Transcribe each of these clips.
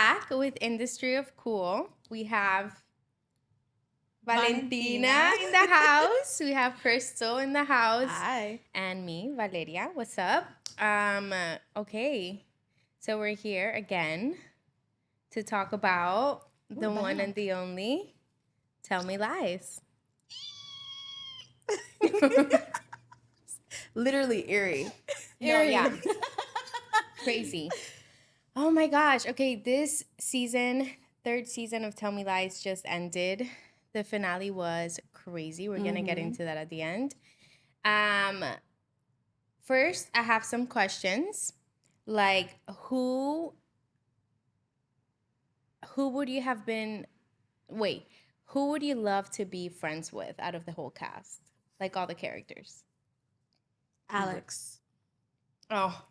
back with Industry of Cool. We have Valentina in the house. We have Krystel in the house. Hi. And me, Valeria. What's up? Okay. So we're here again to talk about the one and the only Tell Me Lies. Literally eerie. No, yeah. Crazy. Oh my gosh. Okay, this season, third season of Tell Me Lies just ended. The finale was crazy. We're gonna get into that at the end. First, I have some questions. Like, who would you have been? Wait, who would you love to be friends with out of the whole cast? Like all the characters. Alex. Oh,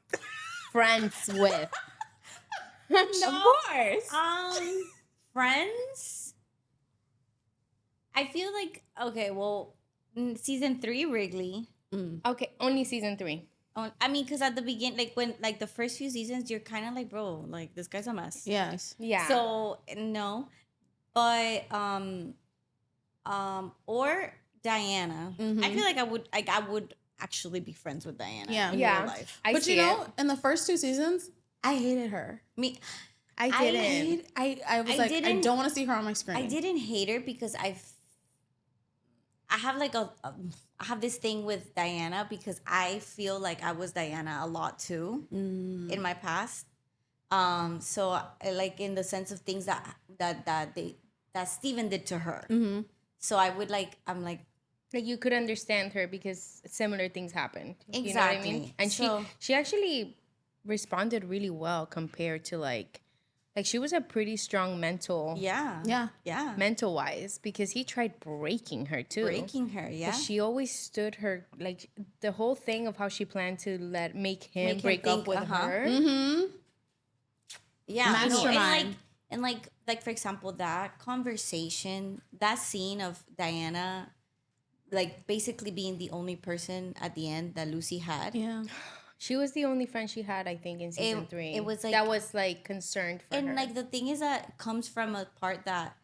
friends with. Of course. Friends. I feel like season 3 Wrigley. Okay, only season 3. I mean, because at the beginning, like the first few seasons, you're kind of like, bro, like this guy's a mess. Yes. Yeah. So no, but or Diana. I feel like I would actually be friends with Diana. Yeah. in Yeah. real life. I But see you know, it. in the first 2 seasons, I hated her. I didn't. I was I like, I didn't- don't want to see her on my screen. I didn't hate her because I have like I have this thing with Diana because I feel like I was Diana a lot too in my past. So like in the sense of things that Steven did to her. So I'm like, Like you could understand her because similar things happened. You know Exactly. what I mean? And So- she actually responded really well compared to like she was a pretty strong mental Yeah. mental wise because he tried breaking her too. breaking her. Yeah. But she always stood her like the whole thing of how she planned to make him Make him break up think, with her. Yeah, Mastermind. and like for example, that conversation, that scene of Diana, like basically being the only person at the end that Lucy had. Yeah. She was the only friend she had, I think, in season 3. it was, like- that was like concerned for And her. like the thing is that it comes from a part that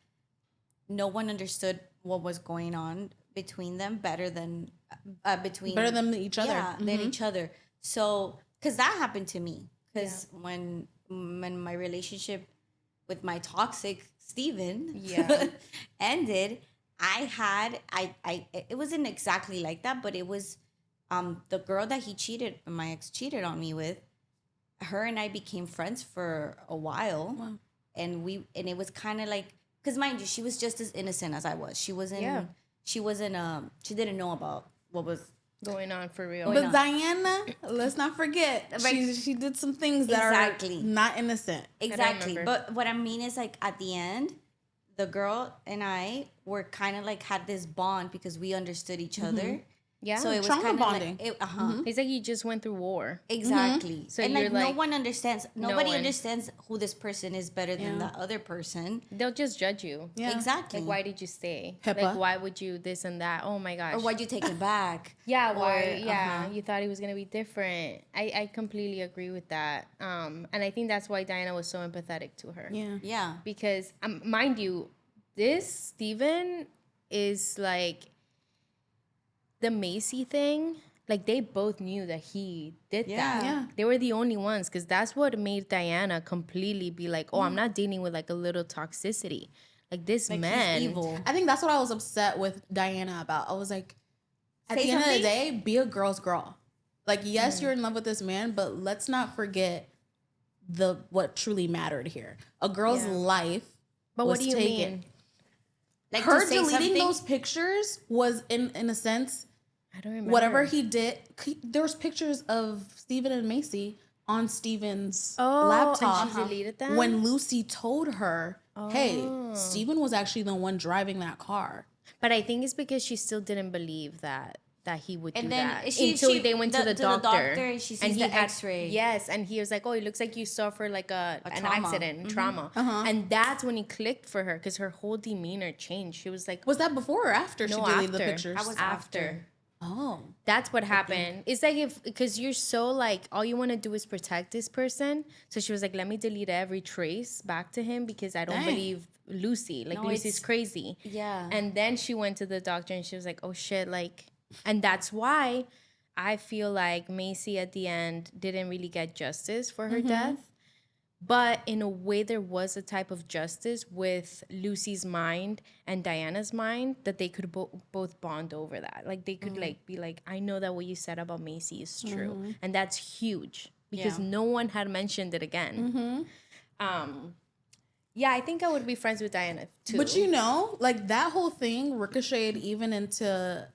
no one understood what was going on between them better than each other. Yeah, than each other. So, because that happened to me. Because when my relationship with my toxic Steven ended, it wasn't exactly like that, but it was the girl that my ex cheated on me with. Her and I became friends for a while. Wow. And it was kind of like, because mind you, she was just as innocent as I was. She didn't know about what was going on for real. But Diana, let's not forget, she did some things that Exactly. are not innocent. exactly. remember. But what I mean is, like, at the end, the girl and I were kind of like had this bond because we understood each other. Yeah. So it was Trauma kind of bonding. like, It's like you just went through war. exactly. So and you're no like- one understands. Nobody one. understands who this person is better than the other person. They'll just judge you. Yeah. Exactly. Like, why did you stay? HIPAA. Like, why would you this and that? Oh my gosh. Or why'd you take it back? Yeah, why? Or, Yeah, you thought he was gonna be different. I completely agree with that. And I think that's why Diana was so empathetic to her. Yeah. Yeah. Because mind you, this Steven is like the Macy thing. Like they both knew that he did that. Yeah. They were the only ones because that's what made Diana completely be like, oh, I'm not dealing with like a little toxicity. Like this man, He's evil. I think that's what I was upset with Diana about. I was like, at Say the end of the something? day, be a girl's girl. Like, yes, you're in love with this man, but let's not forget what truly mattered here. A girl's life but was what do you taken. mean? Like, Her to say deleting something- those pictures was, in a sense, I don't remember. whatever he did. There was pictures of Steven and Macy on Steven's laptop. and she deleted them? When Lucy told her, hey, Steven was actually the one driving that car. But I think it's because she still didn't believe that he would do And then that she- until she- they went to the to the doctor. doctor and she sees he the had- X-ray. Yes, and he was like, "Oh, it looks like you suffered like an trauma. accident, trauma." And that's when it clicked for her because her whole demeanor changed. She was like, Was that before or after "No, she deleted after. the pictures? I was after." Oh. That's what happened. It's like because you're so like, all you want to do is protect this person. So she was like, let me delete every trace back to him because I don't Dang. believe Lucy. Like, No, Lucy's it's- crazy. Yeah. And then she went to the doctor and she was like, oh shit. Like, and that's why I feel like Macy at the end didn't really get justice for her death. But in a way, there was a type of justice with Lucy's mind and Diana's mind that they could both bond over that. Like, they could like be like, I know that what you said about Macy is true. And that's huge because Yeah. no one had mentioned it again. Yeah, I think I would be friends with Diana too. But you know, like that whole thing ricocheted even into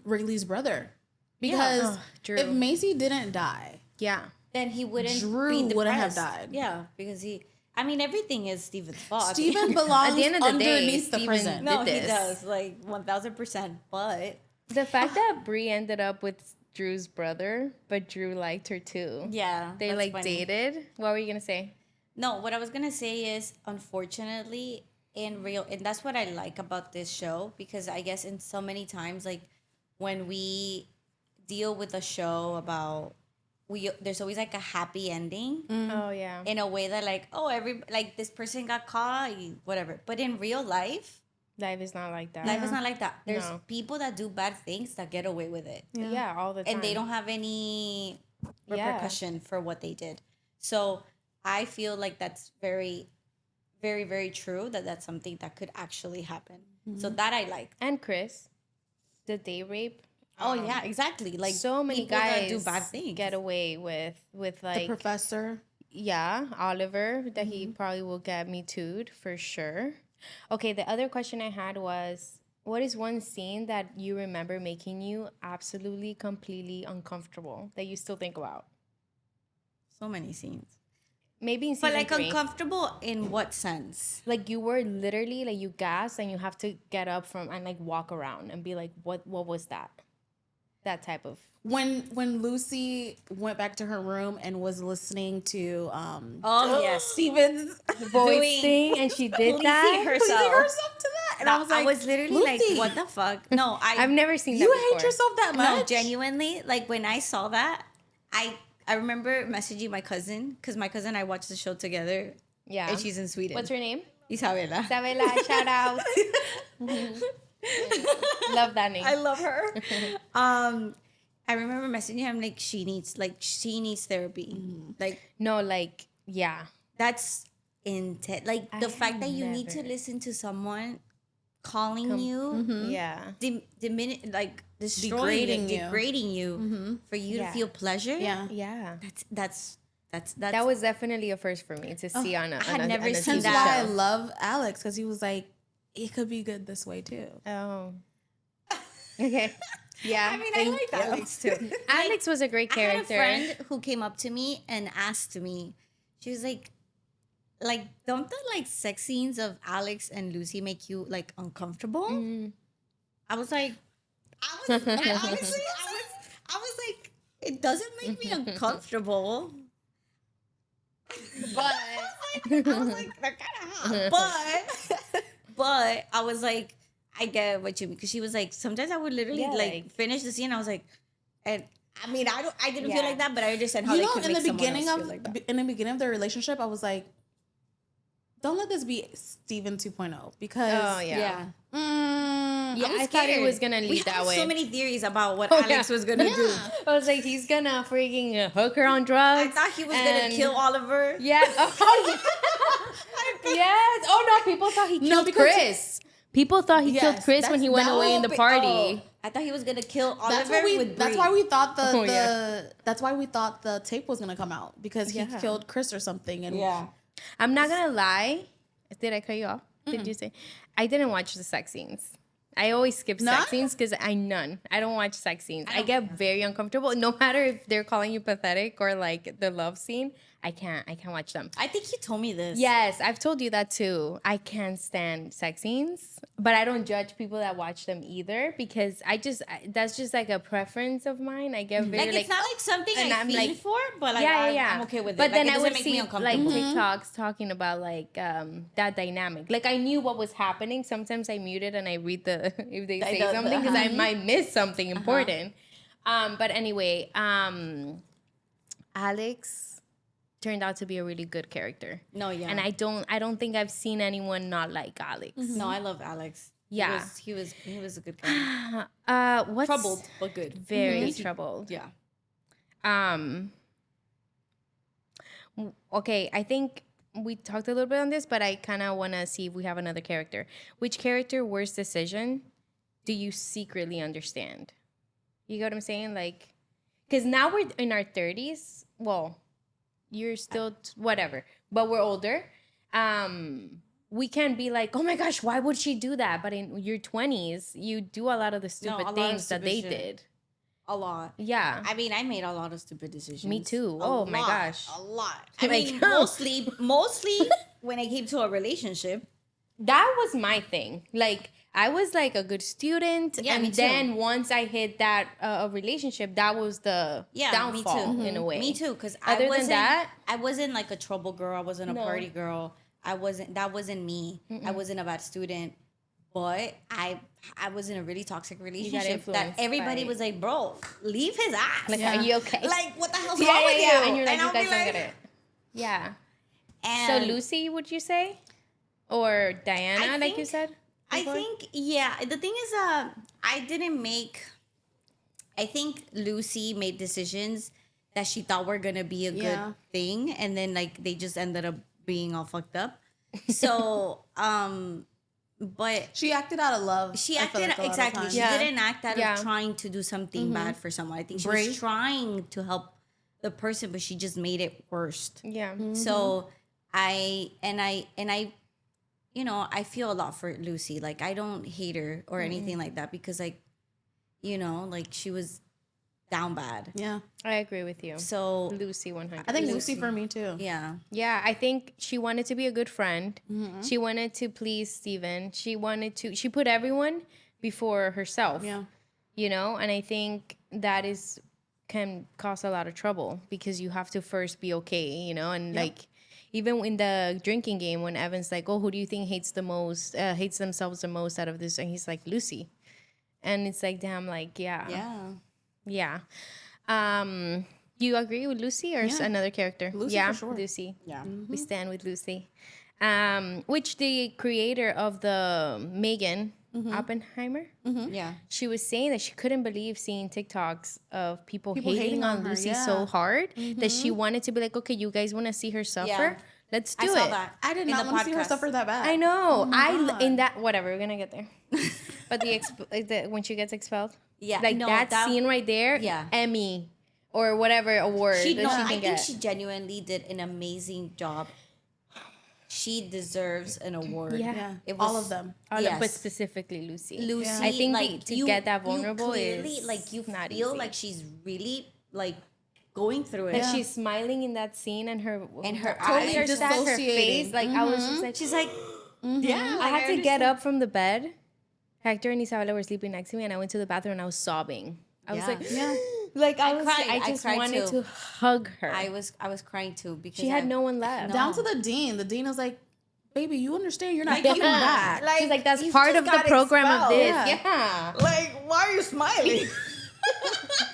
Wrigley's brother. Because Ugh, Drew. if Macy didn't die, Yeah. Then he wouldn't Drew be wouldn't have depressed. died. Yeah, because I mean, everything is Steven's fault. Steven belongs At the end of the day, underneath the Steven prison. No, did he this. does, like 1000%. But The fact that Brie ended up with Drew's brother, but Drew liked her too. yeah, They that's like funny. dated. What were you gonna say? No, what I was gonna say is, unfortunately, in real, and that's what I like about this show, because I guess in so many times, like when we deal with a show about, there's always like a happy ending Oh yeah. in a way that like, oh, like this person got caught, whatever. But in real life, Life is not like that. life is not like that. There's No. people that do bad things that get away with it. Yeah, all the time. And they don't have any Yeah. repercussion for what they did. So I feel like that's very, very, very true, that that's something that could actually happen. So that I like. And Chris, the day rape. Oh yeah, exactly. Like So many people guys that do bad things. get away with The like professor. yeah, Oliver, that he probably will get me too'd for sure. Okay, the other question I had was, what is one scene that you remember making you absolutely, completely uncomfortable that you still think about? So many scenes. Maybe in But season like 3. uncomfortable in what sense? Like you were literally like you gasped and you have to get up from and like walk around and be like, what was that? That type of When Lucy went back to her room and was listening to Oh yes. Steven's voice Doing- thing, and she did Pleasing that. herself. pleasing herself to that. And I was like, literally Lucy, like, what the fuck? No, I've never seen that you before. hate yourself that much? No, genuinely, like when I saw that, I remember messaging my cousin, because my cousin and I watched the show together, Yeah. and she's in Sweden. What's her name? Isabella. Isabella, shout out. Love that name. I love her. I remember messaging him like she needs therapy. Like No, like, yeah. that's intense. Like the I fact that have you need to never- listen to someone calling you, Yeah. like destroying, Degrading you. degrading you for you Yeah. to feel pleasure. Yeah. Yeah. That's That was definitely a first for me to see on a I had on a- never on a seen TV That's why I show. love Alex, because he was like, it could be good this way too. Oh. Okay. Yeah. I mean, I thank like you. Alex too. Alex was a great I had a character. friend who came up to me and asked me, she was like, don't the like sex scenes of Alex and Lucy make you like uncomfortable? I was like, honestly, I was like, it doesn't make me uncomfortable. But I was like, they're kind of hot. But I was like, I get what you mean, because she was like, sometimes I would literally Yeah, like like- finish the scene. I was like, and I mean, I didn't feel Yeah. like that, but I understand how You they know, could in make the someone beginning else of feel like that. in the beginning of their relationship, I was like, don't let this be Steven 2.0, because Oh, yeah. Yeah. Yeah, was I thought it scared. was gonna We lead had that way. so many theories about what Oh, Alex yeah. was gonna do. I was like, he's gonna freaking hook her on I drugs. thought he was gonna and- kill Oliver. Yeah. Oh, yes. Oh no, people thought he killed because- Chris. People thought he killed Yes, Chris when he went that away in the But- party. oh, I thought he was gonna kill Oliver that's what we. with That's Brie. why we thought Oh, yeah. that's why we thought the tape was gonna come out, because he Yeah. killed Chris or something. And Yeah. I'm not gonna lie. Did I cut you off? Did you say? I didn't watch the sex scenes. I always skip None? sex scenes because I don't watch sex scenes. I get very uncomfortable. No matter if they're calling you pathetic or like the love scene, I can't watch them. I think you told me this. Yes, I've told you that too. I can't stand sex scenes, but I don't judge people that watch them either because that's just like a preference of mine. I get very Like it's not like something I feel for, but like I'm okay with it. But like, then it I doesn't would make see me like uncomfortable. TikToks talking about like that dynamic. Like I knew what was happening. Sometimes I mute it and I read the if they say something because I might miss something important. But anyway, Alex turned out to be a really good character. No, yeah. And I don't think I've seen anyone not like Alex. No, I love Alex. Yeah. He was a good guy. What's Troubled, but good. Very troubled. Yeah. Okay, I think we talked a little bit on this, but I kind of want to see if we have another character. Which character worst decision do you secretly understand? You get what I'm saying? Like, because now we're in our 30s. Well, you're still whatever, but we're older. We can be like, oh my gosh, why would she do that? But in your 20s, you do a lot of the stupid things that they did. A lot. Yeah. I mean, I made a lot of stupid decisions. Me too. Oh my gosh. A lot. I mean, mostly when it came to a relationship. That was my thing. Like, I was like a good student. Yeah, and me too. then once I hit that a relationship, that was the downfall me too. in a way. Me too, because Other than that, I wasn't like a trouble girl. I wasn't a party girl. That wasn't me. I wasn't a bad student. But I was in a really toxic relationship that everybody was like, bro, leave his ass. Like, are you okay? Like, what the hell's wrong with you? And you're like, you I'll guys be don't like, get it. Yeah. And so Lucy, would you say? Or Diana, like you said? Before? I think, yeah. The thing is, I think Lucy made decisions that she thought were going to be a good thing. And then, like, they just ended up being all fucked up. So, but she acted out of love. She acted exactly. She didn't act out of trying to do something bad for someone. I think she was trying to help the person, but she just made it worse. Yeah. So I you know, I feel a lot for Lucy. Like, I don't hate her or anything like that because, like, you know, like, she was down bad. Yeah. I agree with you. So Lucy 100. I think Lucy for me too. Yeah. Yeah, I think she wanted to be a good friend. She wanted to please Steven. She put everyone before herself. Yeah. You know, and I think that can cause a lot of trouble because you have to first be okay, you know, and like even in the drinking game when Evan's like, oh, who do you think hates themselves the most out of this? And he's like, Lucy. And it's like, damn, like, yeah. You agree with Lucy or another character? Lucy for sure. Lucy. Yeah. We stand with Lucy. Which the creator of the Megan Oppenheimer, Yeah. she was saying that she couldn't believe seeing TikToks of people hating on Lucy so hard that she wanted to be like, okay, you guys want to see her suffer? Yeah. Let's do I saw it. that. I did not want to see her suffer that bad. I know. God. In that whatever, we're gonna get there. But the when she gets expelled, Yeah. like no, that scene right there, Emmy or whatever award that she can I get. think she genuinely did an amazing job. She deserves an award. Yeah. It was all of them. But specifically Lucy. Lucy, I think like, to get that vulnerable you clearly, is like, you not feel easy. like she's really like going through it. And she's smiling in that scene, and her eyes her dissociating. face. Like I was just like, She's like, yeah. I had to get up from the bed. Hector and Isabella were sleeping next to me, and I went to the bathroom and I was sobbing. I was like, like I cried. just I cried wanted too. to hug her. I was crying too because She had no one left. Down to the dean. The dean was like, baby, you understand you're not coming back. She's like, that's part of the program of this. Yeah. Like, why are you smiling?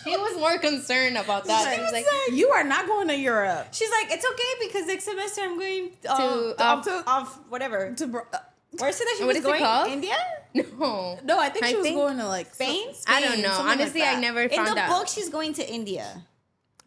She was more concerned about that. She was like, you are not going to Europe. She's like, it's okay because next semester I'm going off whatever. Where's it that she What was is it going? called? India? no. No, I think she was going to like Spain? I don't know. something Honestly, like I that. never found out. In the book, she's going to India.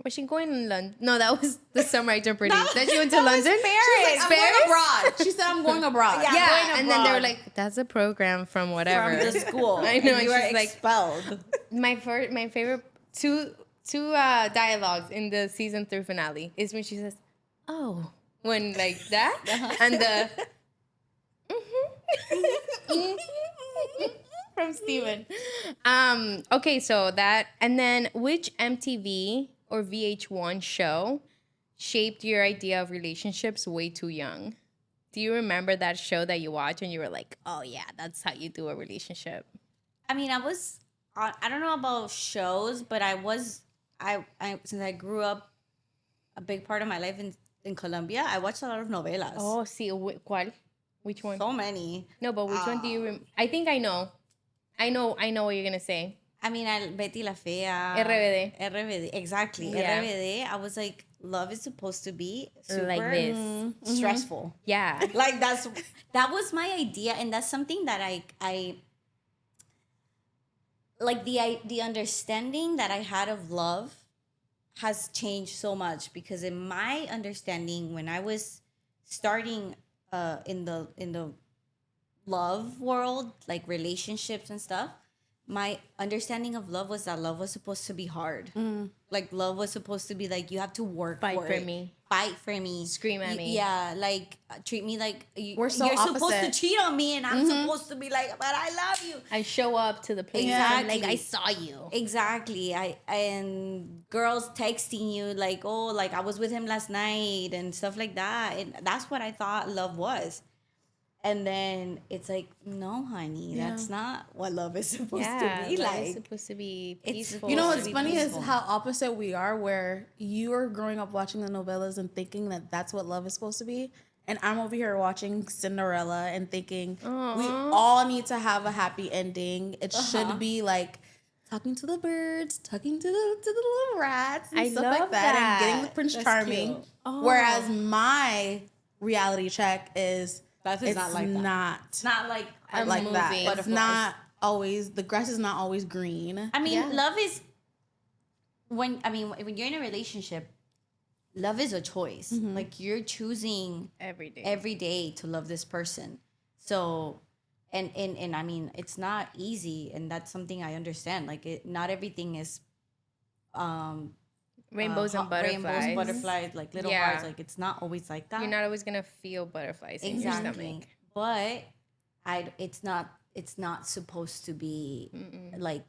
Was she going to London? No, that was the summer I turned pretty. Then she went to London. Paris. I'm going abroad. She said, I'm going abroad. Yeah. Yeah, and then they were abroad. like, "That's a program from whatever." From the school. I know. And you and were she's like, expelled. my favorite two dialogues in the season 3 finale is when she says, "Oh," when like that, and the from Steven. Okay, so that, and then which MTV or VH1 show shaped your idea of relationships way too young? Do you remember that show that you watch and you were like, oh yeah, that's how you do a relationship? I mean, I don't know about shows, but I since I grew up a big part of my life in Colombia, I watched a lot of novelas. Oh, sí, ¿cuál? Which one? So many. No, but which one do you I think I know. I know what you're going to say. I mean, Betty la Fea. RBD. Exactly. Yeah. RBD. I was like, love is supposed to be super Like this. stressful. Yeah. Like that was my idea, and that's something that I like the understanding that I had of love has changed so much, because in my understanding when I was starting in the love world, like relationships and stuff, my understanding of love was that love was supposed to be hard. Like love was supposed to be like you have to work Fight for for it. me. Fight for me. Scream at me. Yeah, like treat me like We're so you're supposed to opposite. cheat on me, and I'm supposed to be like, but I love you. I show up to the place. Exactly. Like, I saw you. Exactly. And girls texting you like, oh, like I was with him last night and stuff like that. And that's what I thought love was. And then it's like, no, honey, that's not what love is supposed to be love like. is supposed to be It's- peaceful. You know to what's be funny peaceful. is how opposite we are, where you are growing up watching the novellas and thinking that that's what love is supposed to be. And I'm over here watching Cinderella and thinking we all need to have a happy ending. It should be like talking to the birds, talking to the little rats and I stuff love like that, and getting that. the Prince That's Charming. cute. Whereas my reality check is That is it's not like that. not It's not like A like that. movie. It's Butterflies. not always, the grass is not always green. I mean, Yeah. love is when you're in a relationship, love is a choice. Like you're choosing every day. every day to love this person. So and I mean, it's not easy, and that's something I understand. Like not everything is Rainbows and butterflies. butterflies, like little Yeah. hearts. Like it's not always like that. You're not always gonna feel butterflies in your stomach. But it's not supposed to be like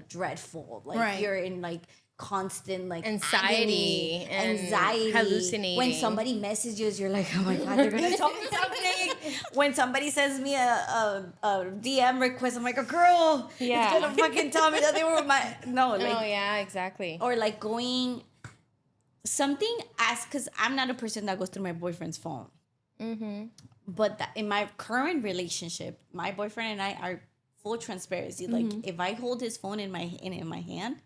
dreadful. Like Right. you're in like constant like Anxiety agony, and anxiety, hallucinating. When somebody messages, you're like, oh my god, they're gonna tell me something. When somebody sends me a DM request, I'm like, a girl, Yeah. it's gonna fucking tell me that they were my no, like Oh yeah, exactly. or like going something as because I'm not a person that goes through my boyfriend's phone. But in my current relationship, my boyfriend and I are full transparency. Like if I hold his phone in my hand,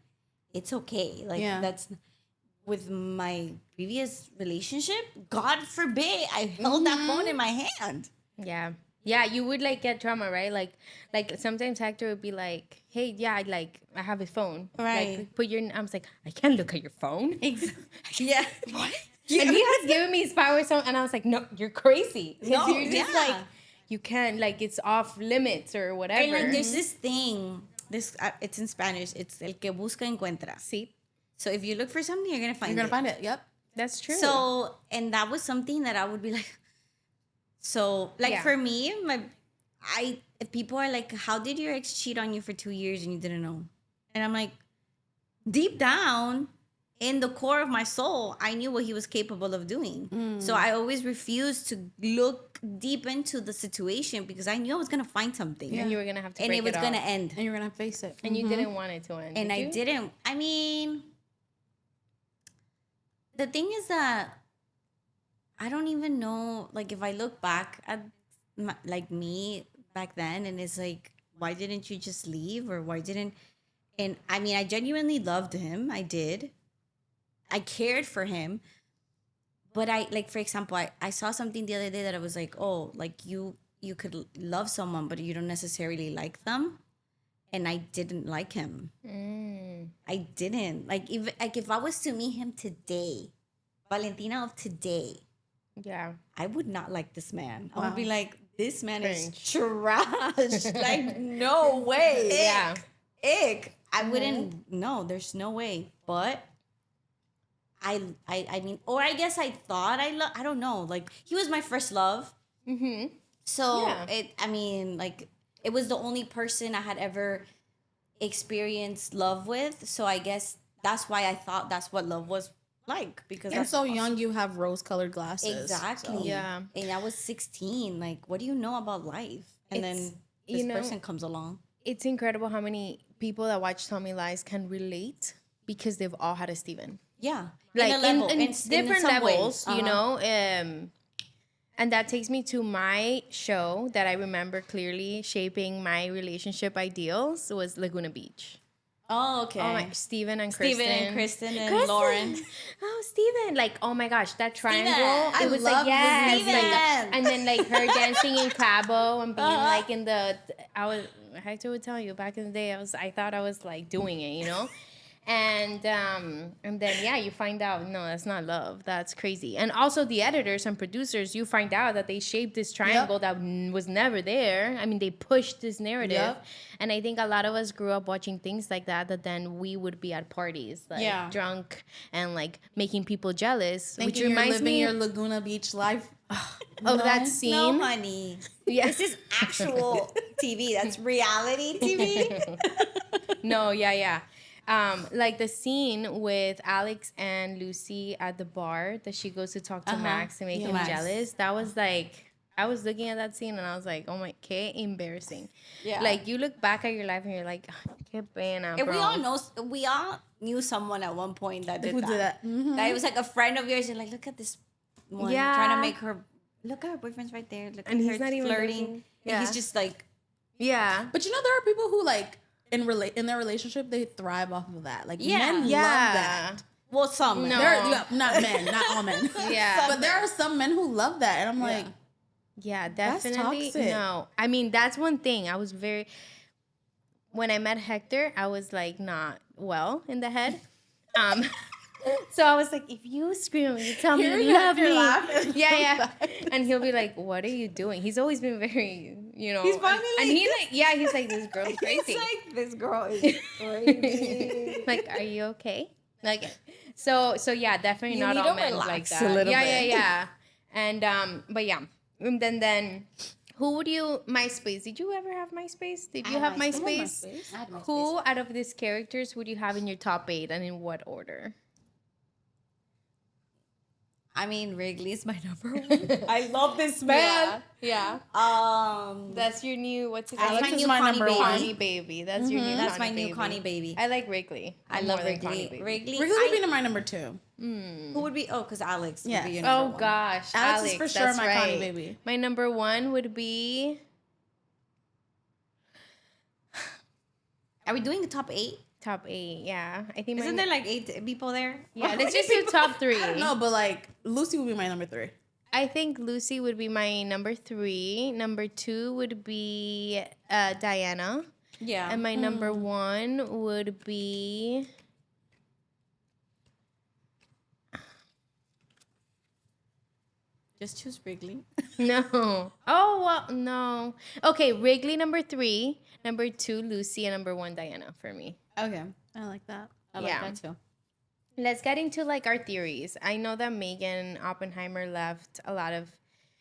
it's okay. Like that's with my previous relationship. God forbid I held that phone in my hand. Yeah. Yeah, you would like get drama, right? Like sometimes Hector would be like, "Hey, yeah, I have his phone." Right. Like, put your. I was like, I can't look at your phone. Yeah. What? And he has given me his power song, and I was like, "No, you're crazy. No, You're just yeah. like, you can't like it's off limits or whatever." And like there's this thing. It's in Spanish. It's el que busca encuentra. See, So if you look for something, you're gonna find You're it. gonna find it. Yep. that's true. So, and that was something that I would be like, so like Yeah. for me, if people are like, how did your ex cheat on you for 2 years and you didn't know? And I'm like, deep down in the core of my soul, I knew what he was capable of doing. So I always refused to look deep into the situation because I knew I was gonna find something. and you were gonna have to, And break it was gonna off. end. And you're gonna face it. and you didn't want it to end. And did I you? didn't. I mean, the thing is that I don't even know. Like, if I look back at like me back then, and it's like, why didn't you just leave, or why didn't? And I mean, I genuinely loved him. I did. I cared for him. But I like, for example, I saw something the other day that I was like, oh, like you could love someone, but you don't necessarily like them. And I didn't like him. I didn't. Like if I was to meet him today, Valentina of today, Yeah. I would not like this man. I would Wow. be like, this man Cringe. is trash. Like, no way. Yeah. Ick. I wouldn't, no, there's no way. But I mean, or I guess I thought I don't know. Like, he was my first love. So Yeah. I mean, like, it was the only person I had ever experienced love with. So I guess that's why I thought that's what love was like, because And that's so young, you have rose-colored glasses. exactly. So. Yeah. And I was 16. Like, what do you know about life? And It's- then you this know, person comes along. It's incredible how many people that watch Tell Me Lies can relate because they've all had a Steven. Yeah, Like in a level, in different some ways. levels, you know. And that takes me to my show that I remember clearly shaping my relationship ideals was Laguna Beach. Oh, okay. Oh my, Steven and Kristen. And Lauren. Oh, Steven. Like, oh my gosh, that triangle. Steven. It was I like, love yes. Steven. Like, and then like her dancing in Cabo and being like in the, Hector would tell you back in the day, I thought I was like doing it, you know? And then yeah, you find out no, that's not love. That's crazy. And also the editors and producers, you find out that they shaped this triangle that was never there. I mean, they pushed this narrative, and I think a lot of us grew up watching things like that. That then we would be at parties, like drunk and like making people jealous, Thinking which reminds you're living me your Laguna Beach life. of that scene. No, honey. Yeah. This is actual TV. That's reality TV. No, yeah. Like the scene with Alex and Lucy at the bar that she goes to talk to Max to make him jealous. That was like, I was looking at that scene and I was like, oh my, que embarrassing. Yeah. Like you look back at your life and you're like, que pena, And bro. we all knew someone at one point that did Who that. did that? Mm-hmm. That it was like a friend of yours. You're like, look at this one, trying to make her look at her boyfriend's right there. Look And at he's her not even flirting. looking. And he's just like, Yeah. But you know, there are people who like in their relationship they thrive off of that. Like men love that. well, some. No. Not men, not all men. Yeah. But there are some men who love that, and I'm like, Yeah, That's definitely. toxic. No. I mean, that's one thing. I was when I met Hector, I was like not well in the head. So I was like, if you scream at me, you tell me you love me. Yeah. And he'll be like, what are you doing? He's always been very, you know. He's finally and he like, yeah, he's like, this girl's crazy. It's like, this girl is crazy. Like, are you okay? Like, so yeah, definitely You not need all to men like relax that. a little bit. Yeah. And but yeah, and then who would you MySpace? Did you ever have MySpace? Did you have MySpace? I had MySpace. Who out of these characters would you have in your top 8 and in what order? I mean, Wrigley's my number one. I love this man. Yeah. That's your new what's his Alex name? is my number one. Connie baby. That's your new. That's Connie my new baby. Connie baby. I like Wrigley. I more love than Connie Wrigley. baby. Wrigley. Wrigley would be my number 2. Who would be? Oh, because Alex. Yes. Would be your number Oh one. gosh, Alex is for sure that's my right. Connie baby. My number 1 would be. Are we doing the top 8? Top 8, yeah. I think. Isn't there like 8 people there? Yeah, let's just do top 3. I don't know, but like Lucy would be my number 3. I think Lucy would be my number 3. Number 2 would be Diana, Yeah. and my number 1 would be. Just choose Wrigley. No. Oh well, no. Okay, Wrigley number 3, number 2 Lucy, and number 1 Diana for me. Okay. I like that. I Yeah. like that too. Let's get into like our theories. I know that Megan Oppenheimer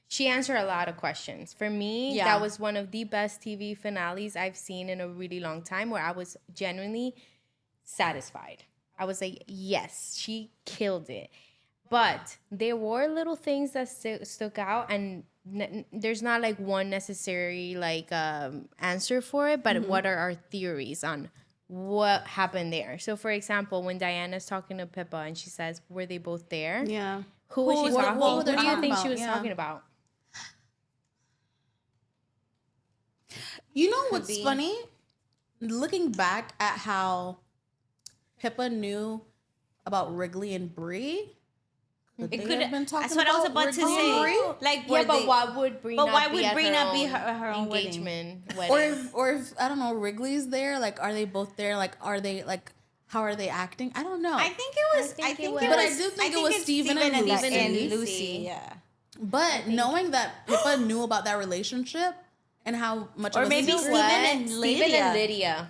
she answered a lot of questions. For me, Yeah. that was one of the best TV finales I've seen in a really long time where I was genuinely satisfied. I was like, yes, she killed it. But there were little things that stuck out, and there's not like one necessary like answer for it, but what are our theories on what happened there? So for example, when Diana's talking to Pippa and she says, were they both there? Yeah. Who was she talking? what Who were they do you talking think about? she was Yeah. talking about? You know what's be. funny? Looking back at how Pippa knew about Wrigley and Brie. It They could have been talking That's what I was about to Wrigley and say. Brie? Like, Yeah, but why would Brie But not why be would at Brie her not be own her own wedding? engagement Or wedding? if I don't know, Wrigley's there. Like, are they both there? Like, are they like? How are they acting? I don't know. I think it was. think I it think was. it But was. I do think I it was it's Steven and Lucy. and Lucy. Lucy. Yeah. But knowing that Pippa knew about that relationship and how much Or of a maybe secret- Steven and Lydia.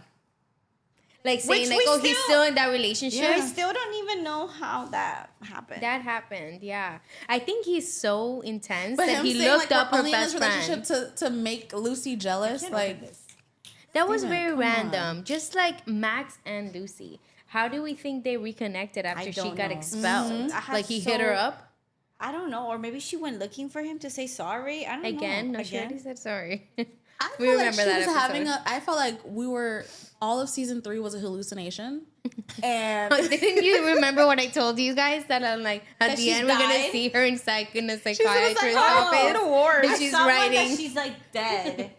Like saying Which like, we oh, he's still- still in that relationship. We still don't even know how that happened. That happened, yeah. I think he's so intense But that him he saying, looked like, up we're her only in best this friend. relationship to make Lucy jealous. Like, That was Steven, very come random. Just like Max and Lucy. how do we think they reconnected after she don't got know. expelled? I had Like he hit her up I don't know, or maybe she went looking for him to say sorry. I don't again? know. No, she already said sorry. I We felt remember like she that was episode. having a. I felt like we were all of season 3 was a hallucination, and Didn't you remember what I told you guys that I'm like at That the she's end we're gonna died? see her in a like, psychiatrist's "Oh, office award." and I she's saw one writing. that she's like dead.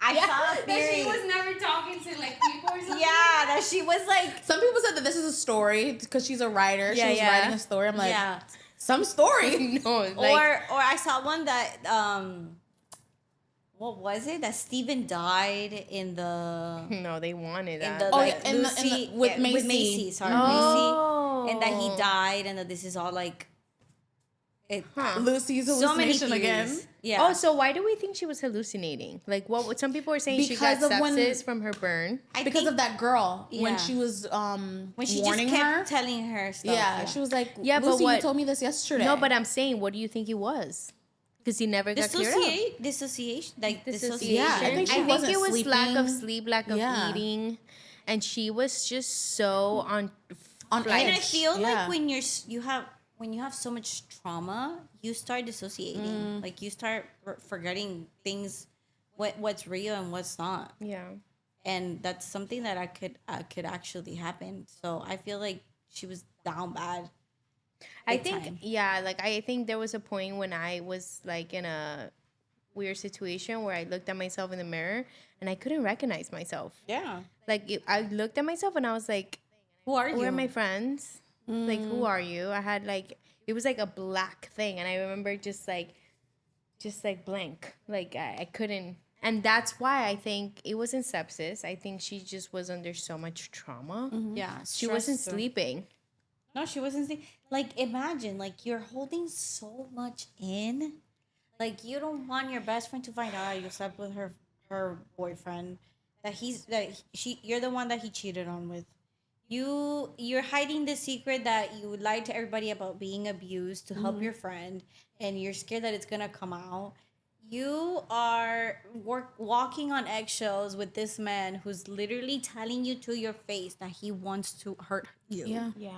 I saw a theory. never talking to like people or something. Yeah, that she was like. Some people said that this is a story because she's a writer. Yeah, she was yeah. writing a story. I'm like, Yeah. some story. No, like Or I saw one that what was it, that Steven died in the no, they wanted in that. the Oh, like yeah, in the- Lucy with with Macy. Macy, sorry, Oh. Macy, and that he died, and that this is all like it. Lucy's So many hallucination theories. again. Yeah. Oh, so why do we think she was hallucinating? Like, what? Some people are saying she got Because of when- sepsis from her burn. I Because think of that girl when Yeah. she was when she just warning kept her. telling her stuff. Yeah, she was like, Yeah, but Lucy, what- you told me this yesterday. No, but I'm saying, what do you think he was? Because he never got cleared up. Dissociation, like Dissociation. Yeah, I think she wasn't it was lack of sleeping. sleep, lack of Yeah. eating, and she was just so on On flight. And I edge. feel Yeah. like when you have so much trauma, you start dissociating. Like you start forgetting things, what's real and what's not. Yeah. And that's something that I could actually happen. So I feel like she was down bad. I Big think, time. yeah, like I think there was a point when I was like in a weird situation where I looked at myself in the mirror and I couldn't recognize myself. Yeah. Like I looked at myself and I was like, Who are you? where are my friends? Like, who are you? I had like, it was like a black thing. And I remember just like blank. Like I couldn't. And that's why I think it wasn't sepsis. I think she just was under so much trauma. Yeah. She wasn't stressed. sleeping. No, she wasn't sleeping. Like imagine, like you're holding so much in. Like you don't want your best friend to find out you slept with her boyfriend. You're the one that he cheated on with. You're hiding the secret that you lied to everybody about being abused to help your friend, and you're scared that it's gonna come out. You are walking on eggshells with this man who's literally telling you to your face that he wants to hurt you. Yeah. Yeah.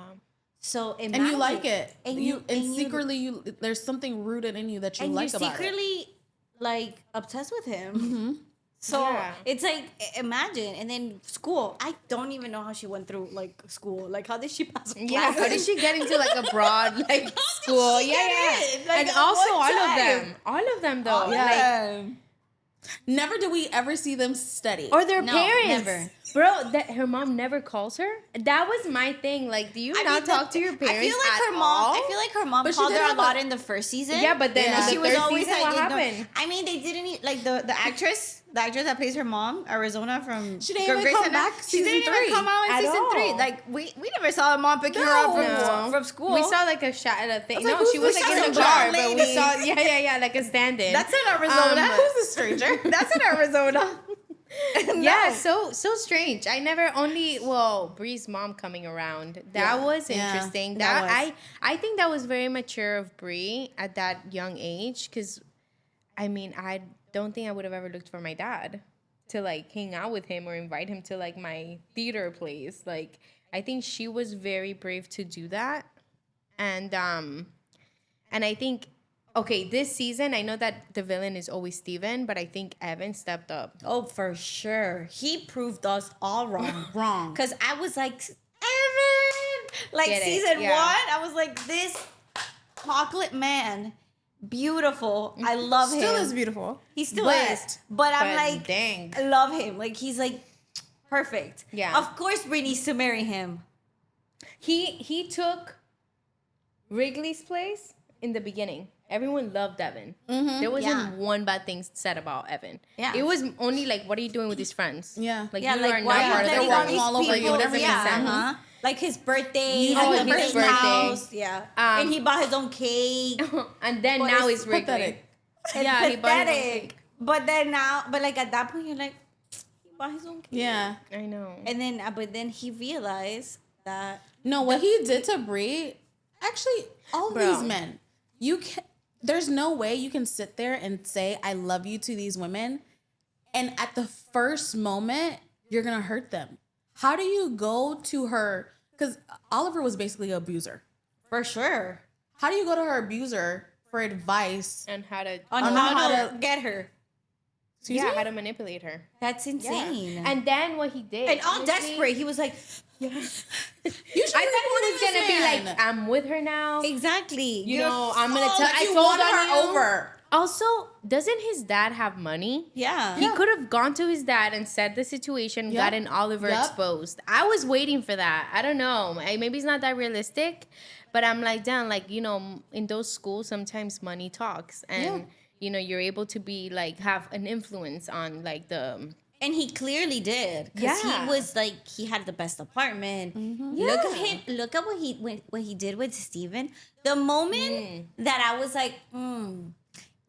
So imagine, And you like it. and secretly you there's something rooted in you that you and like you're about it. secretly like obsessed with him. So Yeah. it's like imagine, and then school. I don't even know how she went through like school. Like how did she pass? Yeah, how did classes? she get into like a broad like school? Yeah, yeah. Like, And at also what all of them though. Like, Yeah. Never do we ever see them study. or their No, parents. never. Bro, that her mom never calls her. That was my thing. Like, do you I not mean, talk to your parents? I feel like at her mom. all? I feel like her mom But she called did her a have lot a- in the first season. Yeah, but then Yeah. in she the was third always season, like, what no. happened? I mean, they didn't like the actress that plays her mom, Arizona from. She didn't even Grey's come Anatomy. back She season didn't even 3 come out in at season 3. all. Like we never saw her mom picking her No. up from school. We saw like a shot at a thing. was like, No, who's she was this like in the stranger car, but we lady? saw yeah, like a stand-in. That's in Arizona. Who's the stranger? That's in Arizona. Yeah, so strange. I never only Bree's mom coming around. That Yeah. was Yeah, interesting. that That I think that was very mature of Bree at that young age. Because, I mean, I don't think I would have ever looked for my dad to like hang out with him or invite him to like my theater place. Like, I think she was very brave to do that, and I think. Okay, this season, I know that the villain is always Steven, but I think Evan stepped up. Oh, for sure. He proved us all wrong. Wrong. Because I was like, Evan! Like Get it, season yeah. 1, I was like, this chocolate man, beautiful. I love him. Still is beautiful. He still But- is. But I'm But like, dang. I love him. Like, he's like, perfect. Yeah. Of course, Brie needs to marry him. He took Wrigley's place in the beginning. Everyone loved Evan. There wasn't Yeah. one bad thing said about Evan. Yeah. It was only like, what are you doing with these friends? Yeah. Like, Yeah, you like, are not why part are of you the they're letting walking all world. these all over you people? and everything. Yeah, sense. uh-huh. Like his birthday. You He had went your to his birthday. house. Yeah. And he bought his own cake. And then But now it's it's Wrigley. pathetic. And Yeah, he bought his own pathetic. cake. But then now, but like at that point, you're like, he bought his own cake. Yeah. I know. And then, but then he realized that No, what he did to Brie, actually, all of Bro. these men, there's no way you can sit there and say, I love you to these women. And at the first moment, you're going to hurt them. how do you go to her? Because Oliver was basically an abuser. For sure. How do you go to her abuser for advice And how to On On how how to get her. Excuse me? how to manipulate her. That's insane. And then what he did, And all honestly, desperate, he was like, You should I thought he was gonna be like, I'm with her now. exactly. You know, I'm gonna tell. like I you told won on her you. over. Also, doesn't his dad have money? Yeah. He could have gone to his dad and said the situation, Yep. gotten Oliver Yep. exposed. I was waiting for that. I don't know. Maybe it's not that realistic, but I'm like, damn, like, you know, in those schools, sometimes money talks. And, you know, you're able to be like, have an influence on like the. And he clearly did, because Yeah. he was like, he had the best apartment. Yeah. Look at him. Look at what he did with Steven. The moment that I was like,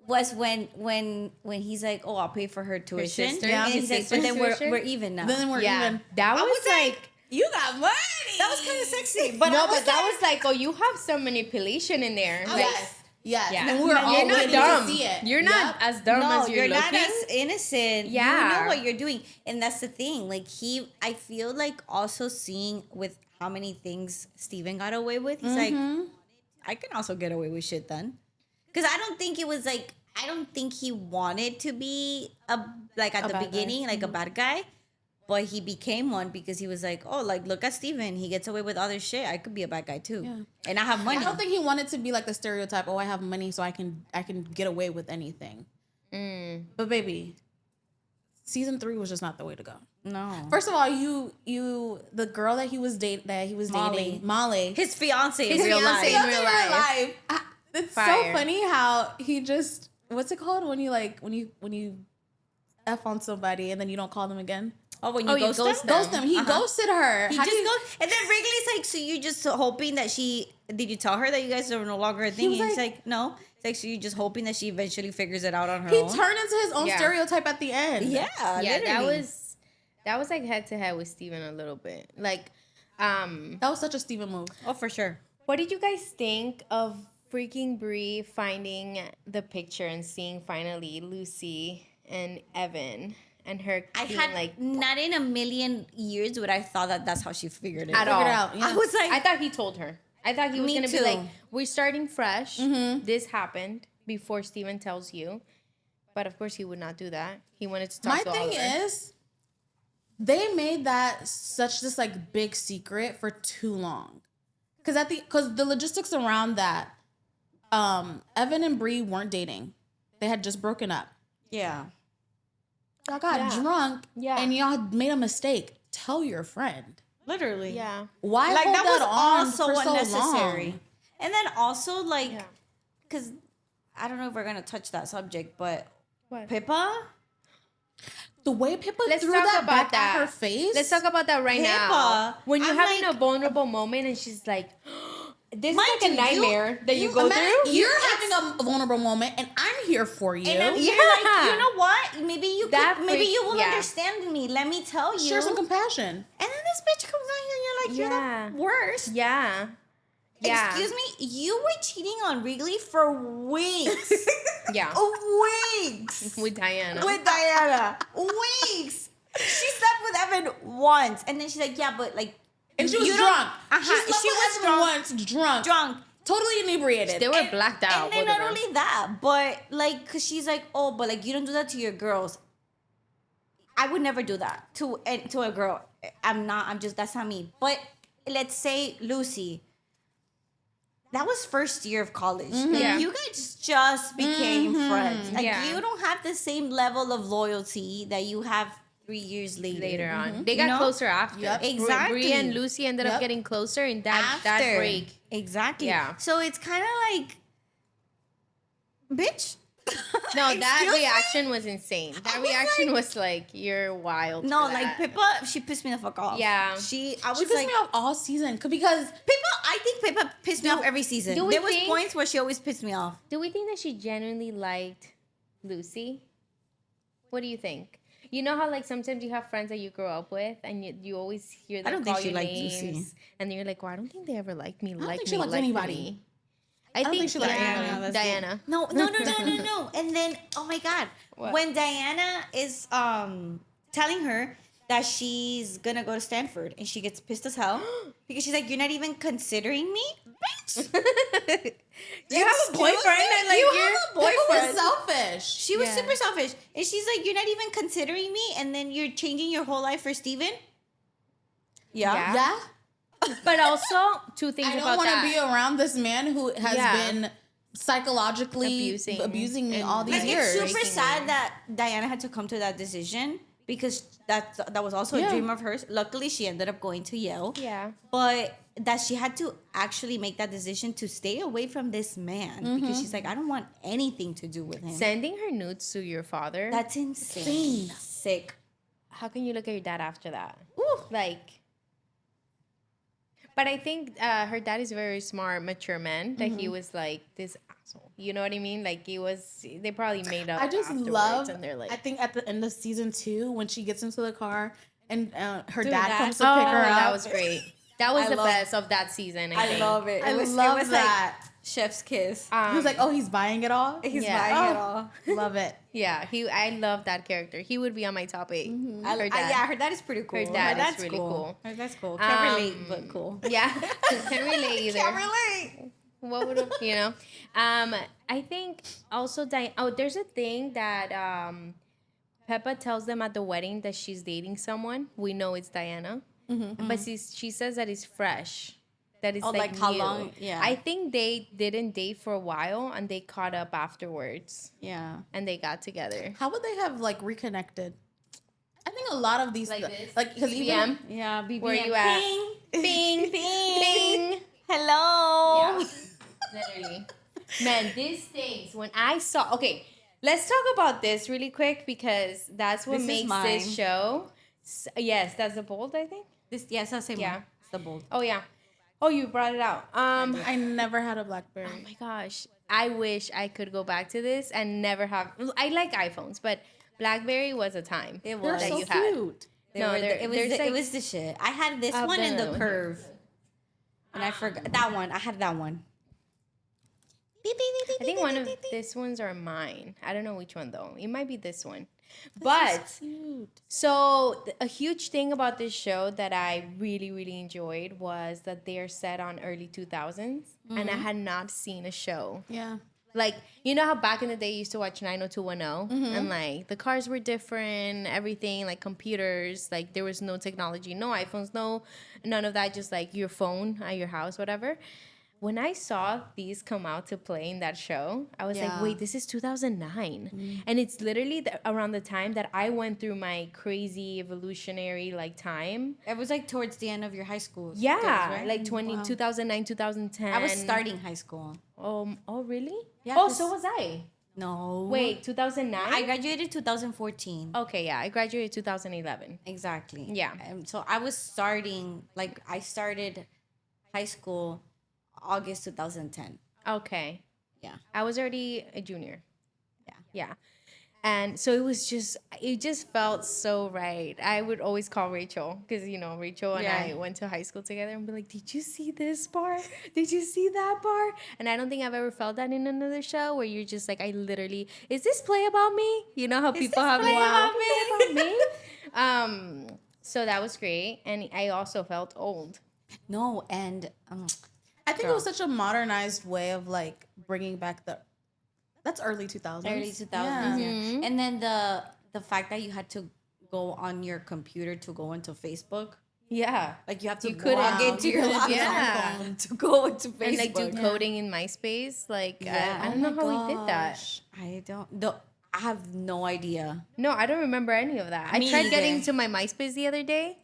was when he's like, oh, I'll pay for her tuition. sister? Yeah. And he's like, but then Sister's tuition? we're even now. Then we're Yeah. even. That I was was like. You got money. that was kind of sexy. But No, I was but that was like, oh, you have some manipulation in there. Like, Yes. Yes. Yeah. And we were all You're not waiting dumb. to see it. You're not as dumb no, as you're not looking. as innocent. Yeah. You know what you're doing. And that's the thing. Like I feel like also seeing with how many things Steven got away with, he's like, I can also get away with shit then. Because I don't think he wanted to be at the bad guy. beginning, like a bad guy. But he became one because he was like, oh, like, look at Steven. He gets away with other shit. I could be a bad guy too. Yeah. And I have money. I don't think he wanted to be like the stereotype. Oh, I have money, so I can get away with anything. But baby, season 3 was just not the way to go. No. First of all, the girl that he was dating, Molly, His fiance in His real fiance life. in real life. It's Fire. so funny how he just, what's it called when you F on somebody and then you don't call them again? Oh, when Oh, you you ghost ghost them? them. Ghost them. He ghosted her. He How just do you- goes, and then Wrigley's like, so you just hoping that did you tell her that you guys are no longer a thing? was And he's like- like, no. It's like, so you're just hoping that she eventually figures it out on her He own? turned into his own Yeah. stereotype at the end. Yeah, Yeah, literally. that was like head to head with Steven a little bit. Like, That was such a Steven move. Oh, for sure. what did you guys think of freaking Brie finding the picture and seeing finally Lucy and Evan and her I being had, like not in a million years would I thought that that's how she figured it at out. all. Figured out. Yeah. I was like, I thought he told her. I thought he was Me gonna be too. like, we're starting fresh. This happened before Steven tells you. But of course he would not do that. He wanted to talk My to thing Oliver. is, they made that such this like big secret for too long, because the logistics around that, Evan and Bree weren't dating; they had just broken up. yeah. Y'all got Yeah. drunk, Yeah. and y'all made a mistake. Tell your friend. Literally. Yeah. Why Like, hold that that was on also for so unnecessary. long? And then also, like, Yeah. because I don't know if we're going to touch that subject, but What? Pippa? The way Pippa Let's threw talk that about back that. at her face. Let's talk about that right now. Pippa, When you're I'm having like- a vulnerable moment and she's like, this is Mind like a you, nightmare that you go Imagine through. You're having a vulnerable moment, and I'm here for you. And I'm here Yeah. like, you know what? Maybe you That could, maybe freak- you will yeah. understand me. Let me tell you. Share some compassion. And then this bitch comes out here and you're like, Yeah. you're the worst. Yeah. Yeah. Excuse me, you were cheating on Wrigley for weeks. Yeah. Weeks. With Diana. With Diana. Weeks. She slept with Evan once. And then she's like, yeah, but like, And she was you don't- drunk. Uh-huh. She was drunk. once drunk. Drunk. Totally inebriated. They were blacked out. And then both of not them. only that, but like, cause she's like, oh, but like, you don't do that to your girls. I would never do that to a girl. That's not me. But let's say Lucy. That was first year of college. Like, Yeah. you guys just became friends. Like, Yeah. you don't have the same level of loyalty that you have 3 years later. on. They got You know? closer after. Yep. Exactly. Brie and Lucy ended up Yep. getting closer in that break. Exactly. Yeah. So it's kind of like, bitch. No, that Excuse me? reaction was insane. That was reaction was like, you're wild. No, for like that. Pippa, she pissed me the fuck off. Yeah. I was She like, pissed me off all season because Pippa, I think Pippa pissed me off every season. do we There was think- points where she always pissed me off. Do we think that she genuinely liked Lucy? What do you think? You know how like sometimes you have friends that you grow up with and you always hear them don't call think she you liked names, Lucy. and then you're like, well, I don't think they ever liked me. don't Like think me, she liked like anybody. me. I don't think she liked anybody. Diana. No. And then, oh my God. What? When Diana is telling her that she's gonna go to Stanford, and she gets pissed as hell because she's like, "You're not even considering me, bitch." You have a boyfriend and like You you're have a boyfriend. Selfish. She was super selfish, and she's like, "You're not even considering me, and then you're changing your whole life for Steven." Yeah. Yeah. But also, two things I about don't want to that. be around this man who has been psychologically abusing me all these Like, years. it's super sad that Diana had to come to that decision because that was also a dream of hers. Luckily, she ended up going to Yale. Yeah. But that she had to actually make that decision to stay away from this man because she's like, I don't want anything to do with him. Sending her nudes to your father. That's insane. Sick. How can you look at your dad after that? Ooh. Like, but I think her dad is a very smart, mature man. That he was like this asshole. You know what I mean? Like they probably made up. I just afterwards, love. And they're like, I think at the end of season 2, when she gets into the car and her dad that- comes to pick her up. That was great. That was I the love- best of that season. I think. love it. I It love was that. like chef's kiss. He was like, "Oh, he's buying it all." He's yeah. buying it all. Love it. Yeah, I love that character. He would be on my top 8. Her dad. Yeah, her dad is pretty cool. Her dad is dad's really cool. Her dad's cool. Can't relate, but cool. Yeah, can relate either. Can't relate. What would you know? I think also there's a thing that Peppa tells them at the wedding that she's dating someone. We know it's Diana, but she says that it's fresh. That it's like how new. long- yeah. I think they didn't date for a while and they caught up afterwards Yeah. and they got together. How would they have like reconnected? I think a lot of these Like this? like because even BBM? Yeah. BBM. Where you at? Bing. Bing, bing. Hello. Yeah, literally. Man, these things, when I saw... Okay, let's talk about this really quick because that's what This is makes mine. this show... Yes, that's the bold, I think. Yes, that's the same Yeah. one. It's the bold. Oh, yeah. Oh, you brought it out. I never had a BlackBerry. Oh, my gosh. I wish I could go back to this and never have... I like iPhones, but BlackBerry was a time. It They're was. so you had. cute. It was the shit. I had this I've one in done the it. curve. And I forgot that one. I had that one. I think one of these ones are mine. I don't know which one, though. It might be this one. But... Cute. So a huge thing about this show that I really, really enjoyed was that they are set on early 2000s. And I had not seen a show. Yeah. Like, you know how back in the day you used to watch 90210? And like the cars were different, everything, like computers, like there was no technology, no iPhones, none of that, just like your phone at your house, whatever. When I saw these come out to play in that show, I was like, wait, this is 2009. And it's literally around the time that I went through my crazy evolutionary like time. It was like towards the end of your high school. Yeah, days, right? like 2009, 2010. I was starting high school. Oh, really? Yeah, Oh, 'cause- so was I. No. Wait, 2009? I graduated 2014. Okay, yeah, I graduated 2011. Exactly. Yeah. So I was starting, like, I started high school August 2010. Okay. Yeah. I was already a junior. Yeah. Yeah. And so it just felt so right. I would always call Rachel because, you know, Rachel and I went to high school together and be like, did you see this part? Did you see that part? And I don't think I've ever felt that in another show where you're just like, I literally, is this play about me? You know how people have play about play about me? So that was great. And I also felt old. No, and I think it was such a modernized way of like bringing back that's early 2000s. early 2000s. Yeah. Yeah. And then the fact that you had to go on your computer to go into Facebook. Yeah. Like you have to You couldn't- log into your laptop Yeah. phone to go into Facebook. And like do coding in MySpace. Like, Yeah. I don't know how we did that. I have no idea. No, I don't remember any of that. I Me tried neither. getting to my MySpace the other day.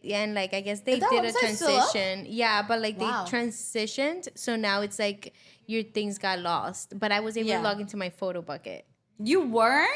And like I guess they Is that did a website still up? transition. Yeah, but like Wow. they transitioned. So now it's like your things got lost. But I was able Yeah. to log into my photo bucket. You were?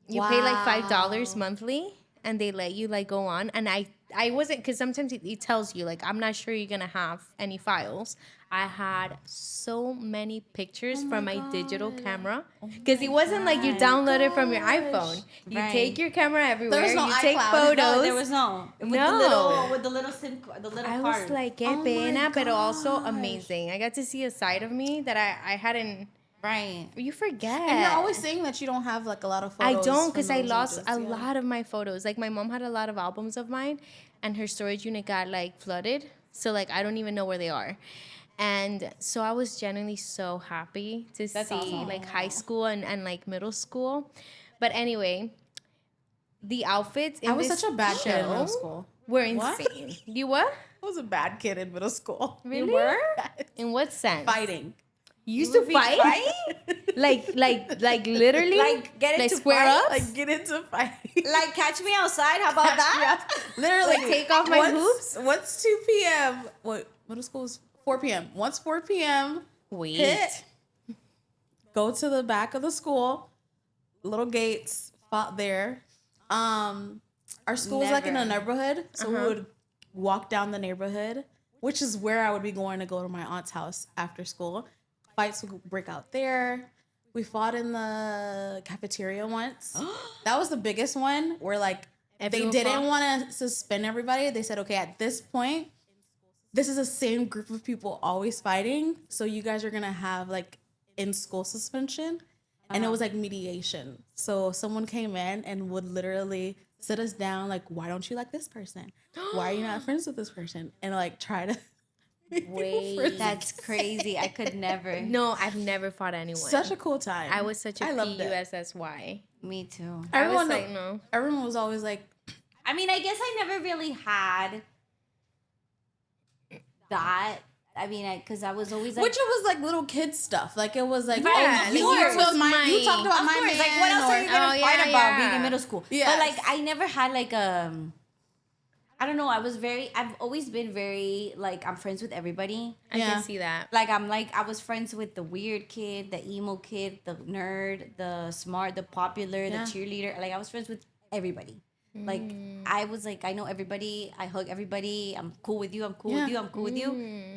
You pay like Wow. $5 monthly and they let you like go on. And I wasn't, because sometimes it tells you like, I'm not sure you're going to have any files. I had so many pictures from my digital camera because it wasn't like you download it from your iPhone. You Right. take your camera everywhere. was no you take iCloud. photos. No, there was no. With No. the little SIM, the little I card. was like, qué Oh my pena, pero also gosh. amazing. I got to see a side of me that I hadn't Right. You forget. And you're always saying that you don't have like a lot of I photos. don't, because from I those lost ages. a lot of my photos. Like, my mom had a lot of albums of mine, and her storage unit got like flooded. So like, I don't even know where they are. And so I was genuinely so happy to see awesome. like high school and like middle school. But anyway, the outfits in I was this such a bad kid in middle show school. were What? insane. You what? I was a bad kid in middle school. Really? You were? In what sense? Fighting. You used to fight? Like literally? Like, get like into square fight? ups? Like, get into fighting. Like, catch me outside. How about that? Literally. Like, take off my hoops? What's 2 p.m.? What middle school is 4 p.m. Once 4 p.m. Wait. hit, go to the back of the school, little gates, fought there. Our school was like in a Never. neighborhood, so we would walk down the neighborhood, which is where I would be going to go to my aunt's house after school. Fights would break out there. We fought in the cafeteria once. That was the biggest one where like Everyone they didn't fought? want to suspend everybody. They said, okay, at this point, this is the same group of people always fighting. So you guys are going to have like in school suspension. And it was like mediation. So someone came in and would literally sit us down like, why don't you like this person? Why are you not friends with this person? And like try to make people Wait, friends. That's crazy. I could never. No, I've never fought anyone. Such a cool time. I was such a I loved it. PUSSY. Me too. I was Everyone, like, no. everyone was always like, I mean, I guess I never really had that. I mean, because I was always like, which it was like little kid stuff. Like it was like, Yeah, oh, like, you, yours was was my, my- you talked about of my course, man. like what else are you gonna Oh, yeah, fight about being yeah. in middle school? Yes. But like, I never had like I don't know. I've always been very like I'm friends with everybody. I Yeah. can see that. Like I was friends with the weird kid, the emo kid, the nerd, the smart, the popular, Yeah. the cheerleader. Like I was friends with everybody. Like I was like I know everybody. I hug everybody. I'm cool with you. I'm cool Yeah. with you. I'm cool with you.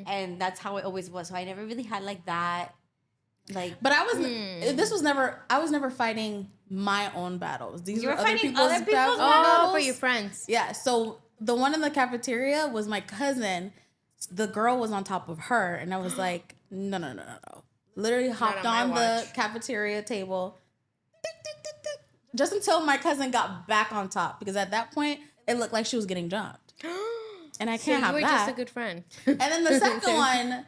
And that's how it always was. So I never really had like that. Like But I was, I was never fighting my own battles. These You were were other fighting people's, other people's Oh, for your friends. Yeah, so the one in the cafeteria was my cousin. The girl was on top of her, and I was like, no. Literally hopped on on my the watch. cafeteria table. Just until my cousin got back on top, because at that point, it looked like she was getting jumped. And I So can't you have were that. just a good friend. And then the second one,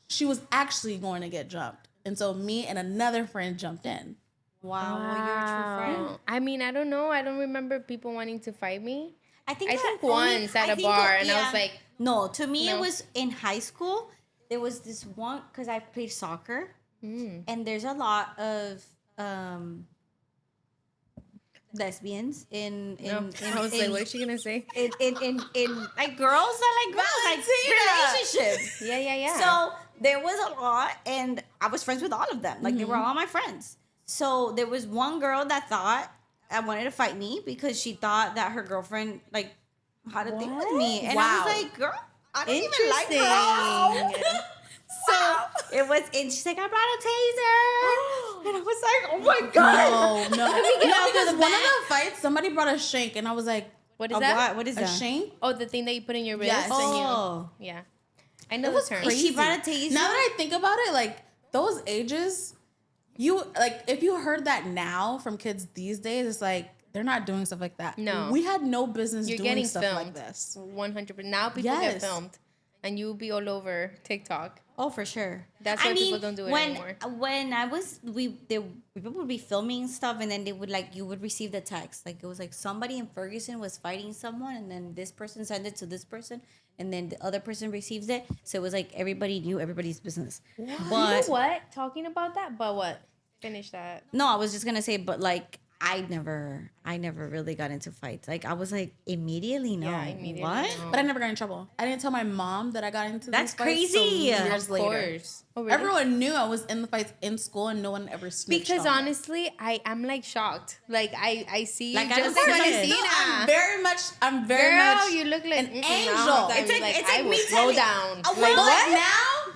she was actually going to get jumped. And so me and another friend jumped in. wow, well, you're a true friend. I mean, I don't know. I don't remember people wanting to fight me. I think once at a bar, and I was like, no. To me, no. it was in high school. There was this one because I played soccer, and there's a lot of lesbians in I was like, what is she gonna say? in like girls that like girls like relationships. Yeah. So there was a lot, and I was friends with all of them. Like they were all my friends. So there was one girl that thought I wanted to fight me because she thought that her girlfriend like had a thing with me, and I Wow. was like, girl, I don't even like girls. So it was, and she's like, I brought a taser, and I was like, oh my god. No, because one of the fights, somebody brought a shank, and I was like, What is A that? what is a that? shank? Oh, the thing that you put in your wrist. Yes. And Oh. you, yeah. I know It was the term. crazy. She brought a taser. Now that I think about it, like those ages, you like if you heard that now from kids these days, it's like they're not doing stuff like that. No. We had no business You're doing getting stuff filmed. like this. 100%. Now people Yes. get filmed, and you'll be all over TikTok. Oh, for sure. That's why people don't do it when, anymore. When I was, people would be filming stuff, and then they would like, you would receive the text. Like it was like somebody in Ferguson was fighting someone, and then this person sent it to this person, and then the other person receives it. So it was like everybody knew everybody's business. You know But what? Talking about that, but what? Finish that. no, I was just gonna say, but like I never really got into fights. Like I was like immediately no. Yeah, immediately What? no. But I never got in trouble. I didn't tell my mom that I got into That's these fights till crazy. years Of later. course. Oh, really? Everyone knew I was in the fights in school, and no one ever snitched Because on me. honestly, I'm like shocked. Like I see you Like, I just don't like see it. Valentina. I'm very Girl, much you look like an mm-mm, angel. no, It's like- like it's like I me will slow telling- down. Oh, Like, well, But now,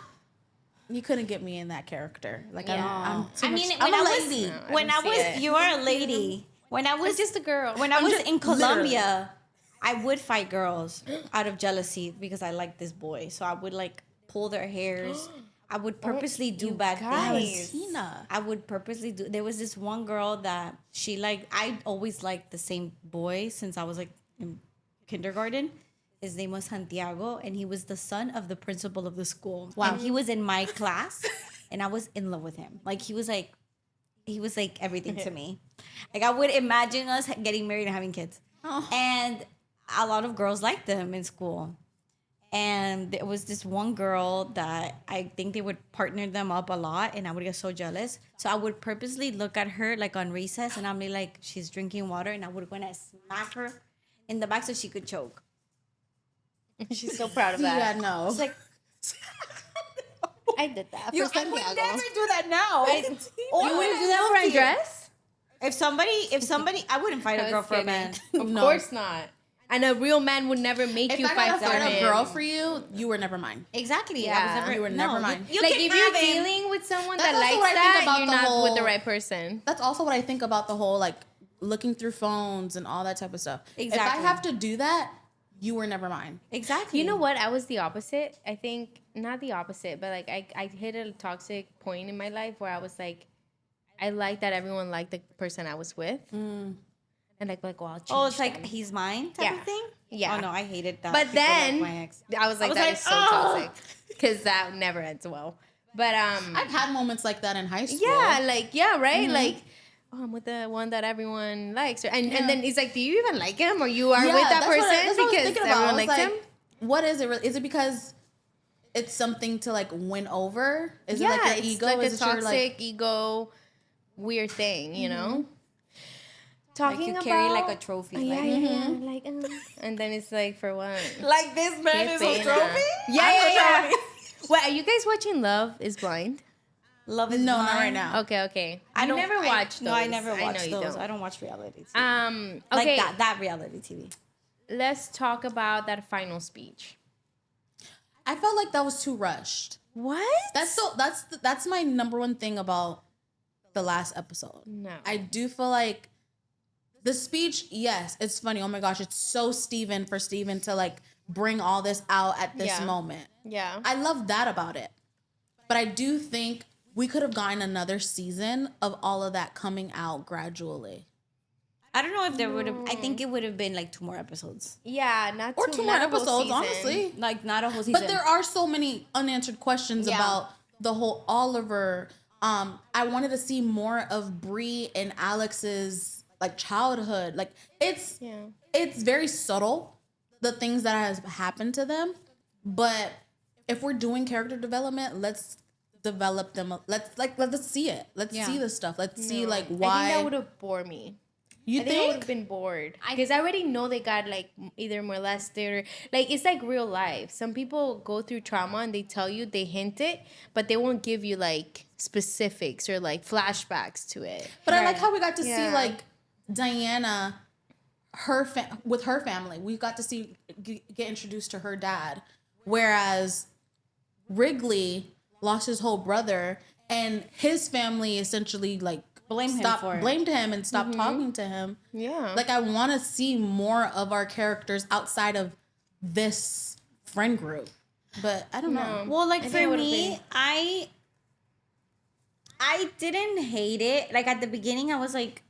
you couldn't get me in that character. Like Yeah. I'm too I much. mean, I'm when a I was lady. No, I when don't I see was it. you are a lady. When I was I'm just a girl. when I I'm was just- in Colombia, I would fight girls out of jealousy because I liked this boy. So I would like pull their hairs. I would purposely do you bad guys. things. Valentina. I would purposely do. There was this one girl that she like. I always liked the same boy since I was like in kindergarten. His name was Santiago, and he was the son of the principal of the school. Wow. And he was in my class, and I was in love with him. Like he was like everything to me. Like I would imagine us getting married and having kids. Oh. And a lot of girls liked them in school. And there was this one girl that I think they would partner them up a lot, and I would get so jealous. So I would purposely look at her like on recess, and I'd be like, she's drinking water, and I would go and smack her in the back so she could choke. She's so proud of that. Yeah, no. It's like, I did that You, for I would Santiago. never do that now. you wouldn't do that for a dress? If somebody, I wouldn't fight a girl for a man. Of course not. And a real man would never make If you I fight gotta for fight him. a girl for you, you were never mine. Exactly. Yeah. I was never, You were never mine. You Like can if you're have him. dealing with someone That's that also likes what I think that, about you're the not with the whole- right person. That's also what I think about the whole like looking through phones and all that type of stuff. Exactly. If I have to do that, you were never mine. Exactly. You know what? I was the opposite. I think not the opposite, but like I hit a toxic point in my life where I was like, I like that everyone liked the person I was with, and like well, I'll change. Oh, it's like them. he's mine type Yeah. of thing? Yeah. Oh, no, I hated that. But People then like my ex. I was like, that is so toxic because that never ends well. But I've had moments like that in high school. yeah, like right, like. Oh, I'm with the one that everyone likes, and then it's like, do you even like him, or you are Yeah, with that that's what I- person that's what I was because thinking about. I everyone was likes like, him? What is it? Is it because it's something to like win over? Is it like your it's ego? like Is a it your toxic like? ego, weird thing, you know. Like Talking you about carry like a trophy. yeah, like, yeah, like, and then it's like for what? like this man Qué is a pena. trophy? Yeah. Wait, are you guys watching Love Is Blind? Love is No, blind. not right now. Okay. I don't never watched those. No, I never know watched you those. don't. I don't watch reality TV. Okay. Like that reality TV. Let's talk about that final speech. I felt like that was too rushed. What? That's my number one thing about the last episode. No. I do feel like the speech, yes, it's funny. Oh my gosh, it's so Steven for Steven to like bring all this out at this Yeah. moment. Yeah. I love that about it. But I do think we could have gotten another season of all of that coming out gradually. I don't know if there would have. I think it would have been like 2 more episodes. Yeah, not Or too, 2 more not a whole episodes, season. honestly. Like not a whole season. But there are so many unanswered questions Yeah. about the whole Oliver. I wanted to see more of Bree and Alex's like childhood. Like it's very subtle, the things that has happened to them. But if we're doing character development, let's develop them. Let's see it. Let's see the stuff. Let's see like why. I think that would have bored me. You I think I would think? have been bored because I already know they got like either molested or like it's like real life. Some people go through trauma and they tell you, they hint it, but they won't give you like specifics or like flashbacks to it. But I like how we got to see Yeah. like Diana, with her family. We got to see get introduced to her dad, whereas Wrigley lost his whole brother, and his family essentially like blamed him and stopped talking to him. Yeah. Like I want to see more of our characters outside of this friend group, but I don't know. Well, like think for it would've me, been- I didn't hate it. Like at the beginning, I was like,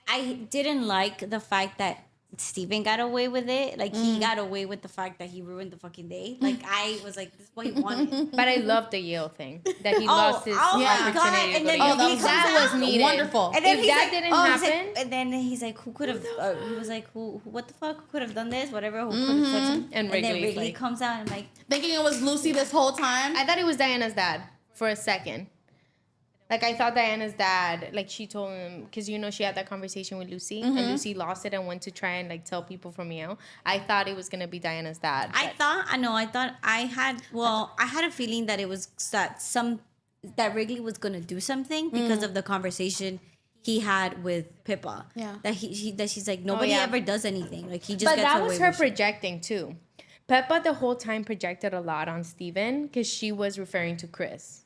I didn't like the fact that Steven got away with it. Like he got away with the fact that he ruined the fucking day. Like I was like, this is what he wanted. But I love the Yale thing that he lost his oh my opportunity God, to and go then to Yale. he comes That was out. needed. Wonderful. And then If he's that like, didn't he's like- happen- and then he's like, who could have? He was like, who? What the fuck? Who could have done this? Whatever. Who could have said something? And then Wrigley's Wrigley like- comes out and like, Thinking it was Lucy this whole time. I thought it was Diana's dad for a second. Like, I thought Diana's dad, like, she told him, because, you know, she had that conversation with Lucy, and Lucy lost it and went to try and, like, tell people from Yale. I thought it was going to be Diana's dad. I had a feeling that it was that Wrigley was gonna do something because of the conversation he had with Pippa. Yeah. That she's like, nobody yeah. ever does anything. Like he just But gets that away was her with shit. projecting, too. Peppa the whole time projected a lot on Steven because she was referring to Chris.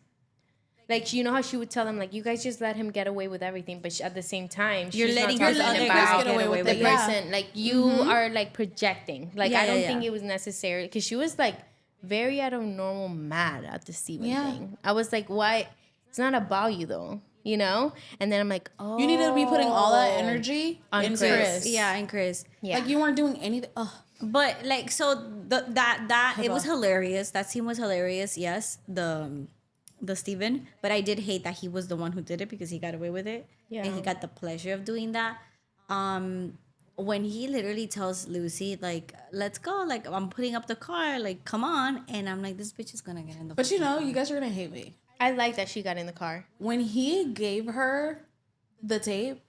Like, you know how she would tell him, like, you guys just let him get away with everything, but at the same time, You're she's letting not this talking other about guy get away with the it. person. Like, you are, like, projecting. Like, Yeah, I don't yeah, think yeah. it was necessary because she was, like, very out of normal mad at the Steven Yeah. thing. I was like, why? It's not about you though, you know? And then I'm like, oh. You need to be putting all that energy On in Chris. Chris. Yeah, and Chris. Yeah. Like, you weren't doing anything. Ugh. But like, so that it was hilarious. That scene was hilarious. Yes, the Steven. But I did hate that he was the one who did it because he got away with it. Yeah. And he got the pleasure of doing that. When he literally tells Lucy, like, let's go, like, I'm putting up the car, like, come on. And I'm like, this bitch is gonna get in the But you fucking know, car. you guys are going to hate me. I like that she got in the car. When he gave her the tape,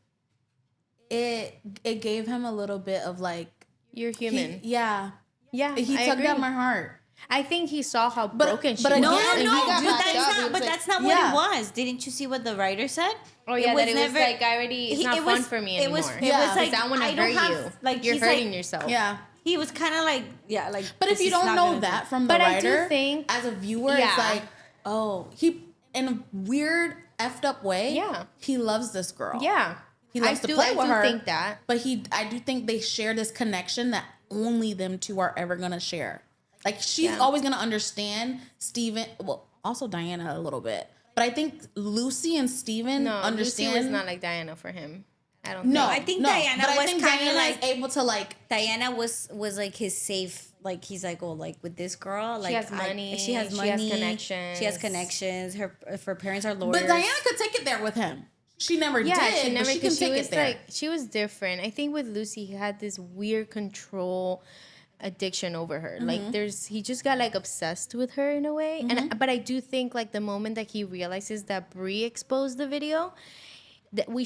it gave him a little bit of like, You're human. yeah. Yeah, He I tugged agree. at my heart. I think he saw how broken she but was. again, No, and no, he got dude, backed that's up. not. It But was that's like- not what yeah. it was. Didn't you see what the writer said? Oh yeah, that it was never- like it's not fun for me anymore. It was Yeah. like, I want to I don't hurt have, you. like, You're he's hurting like, yourself. Yeah. He was kind of like, yeah, like. But if this you is don't not know gonna that do- from the But I do writer, think- as a viewer, Yeah. it's like, oh, he, in a weird, effed up way, Yeah. he loves this girl. Yeah, He loves I to do, play with her. I do think that. But I do think they share this connection that only them two are ever going to share. Like, she's Yeah. always going to understand Steven, well, also Diana a little bit. But I think Lucy and Steven No, understand. Lucy was not like Diana for him. I don't. No, think. I think no, Diana but I was think kinda Diana like- is able to, like, Diana was like his safe, like, he's like, oh, like, with this girl, like, has money, she has she money, has connections. she has connections. Her if her parents are lawyers. but Diana could take it there with him. She never Yeah, did, she never. but she can Because she take was it there. like, she was different. I think with Lucy, he had this weird control addiction over her. Like, he just got like obsessed with her in a way. And but I do think like the moment that he realizes that Brie exposed the video, that we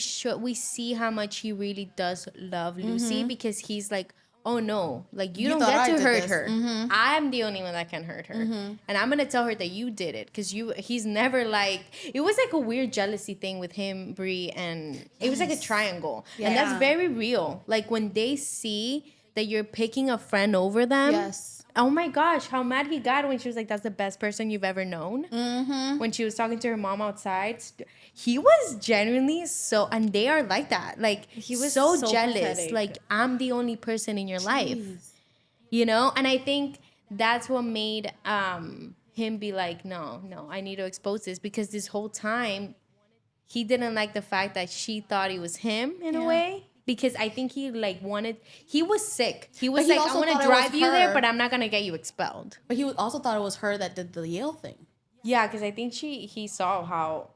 see how much he really does love Lucy, because he's like, oh no, like you don't thought get I to did hurt this. her. I'm the only one that can hurt her, and I'm gonna tell her that you did it, because he's never like, it was like a weird jealousy thing with him, Brie, and it was like a triangle, and that's Yeah. very real. Like when they see that you're picking a friend over them. Yes. Oh my gosh, how mad he got when she was like, that's the best person you've ever known. When she was talking to her mom outside. He was genuinely so, and they are like that. Like, he was so jealous. pathetic. Like, I'm the only person in your life. You know? And I think that's what made him be like, no, I need to expose this. Because this whole time, he didn't like the fact that she thought it was him in a way. Because I think he was sick. He was But he like, I also want to thought it was drive you there, her. but I'm not going to get you expelled. But he also thought it was her that did the Yale thing. Yeah, because I think he saw how.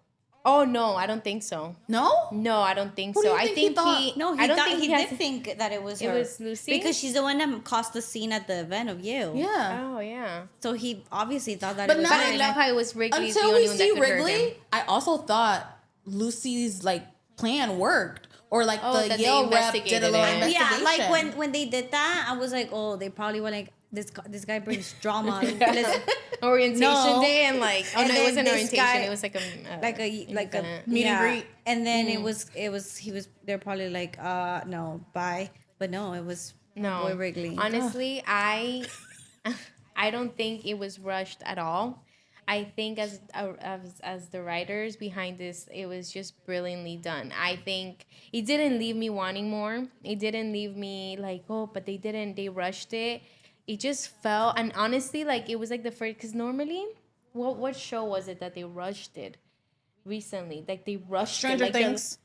Oh no, I don't think so. No? No, I don't think Who do so. you I think he think thought? No, he I don't thought think he has- did think that it was It her. was Lucy? because she's the one that caused the scene at the event of you. Yeah. Oh yeah. So he obviously thought that But it was now But her. I love how it was Wrigley's the Until only we one see that could hurt him. Wrigley, I also thought Lucy's, like, plan worked. Or, like, Oh, the that they Yale rep did a investigated little it. investigation. Yeah, like when they did that, I was like, oh, they probably were like, this guy brings drama. Let's- Orientation No. day and like, oh And no, it then wasn't this orientation. guy- It was like a like a Meet and greet. And then he was they're probably like, no, bye. But no, it was no. Boy Wrigley. Honestly, I don't think it was rushed at all. I think as the writers behind this, it was just brilliantly done. I think it didn't leave me wanting more. It didn't leave me like, oh, but they rushed it. It just felt, and honestly, like, it was like the first, because normally, what show was it that they rushed it recently? Like, they rushed Stranger it. Like, Things.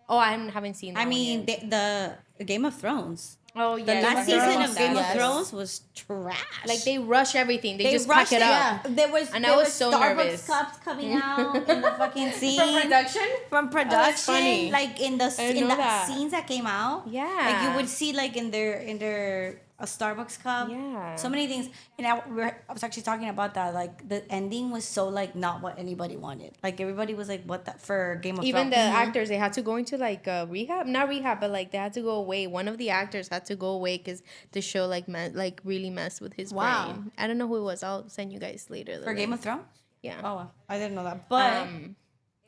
I haven't seen that I one mean, yet. the Game of Thrones. Oh, The yeah. last Game of season Thrones. of Game of Yes. Thrones was trash. Like, they rush everything. They just rushed pack it up. Yeah. There was And there I was was so Starbucks nervous. cups coming out in the fucking scene production? From production, that's funny. like in the I didn't in know the that. scenes that came out. Yeah. like you would see like in their a Starbucks cup. Yeah. so many things. And I was actually talking about that. Like the ending was so like not what anybody wanted. Like everybody was like, "What that for Game of Even Thrones?" the actors, they had to go into like rehab, not rehab, but like they had to go away. One of the actors had to go away because the show like really messed with his Wow. brain. I don't know who it was. I'll send you guys later. for Game of Thrones. Yeah. Oh, I didn't know that. But Um,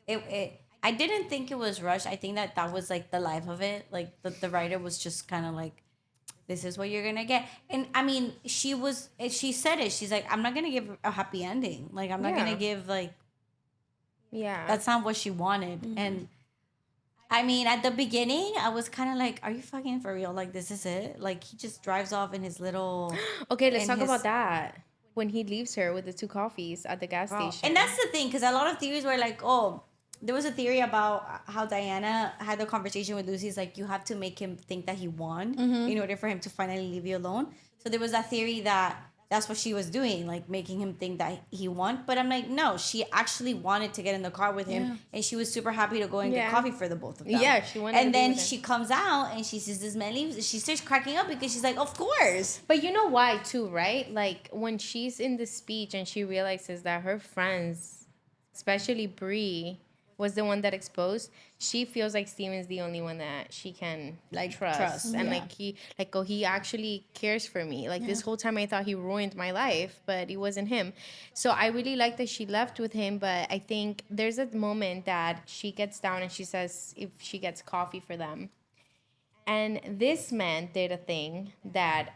it I didn't think it was rushed. I think that was like the life of it. Like the writer was just kind of like, this is what you're gonna get. And I mean, she said it. She's like, I'm not gonna give a happy ending. Like I'm not Yeah. gonna give like, yeah. that's not what she wanted. And I mean, at the beginning, I was kind of like, are you fucking for real? Like this is it? Like he just drives off in his little. Okay, let's and talk his- about that. when he leaves her with the 2 coffees at the gas station. And that's the thing, because a lot of theories were like, oh, there was a theory about how Diana had the conversation with Lucy. It's like, you have to make him think that he won in order for him to finally leave you alone. So there was that theory that that's what she was doing, like making him think that he won. But I'm like, no, she actually wanted to get in the car with him, and she was super happy to go and get coffee for the both of them. Yeah, she wanted And to be then with him. she comes out and she sees this man leave. She starts cracking up because she's like, of course. But you know why too, right? Like when she's in the speech and she realizes that her friends, especially Brie, was the one that exposed, she feels like Steven's the only one that she can like trust. And like he actually cares for me. Like this whole time I thought he ruined my life, but it wasn't him. So I really like that she left with him, but I think there's a moment that she gets down and she says if she gets coffee for them. And this man did a thing that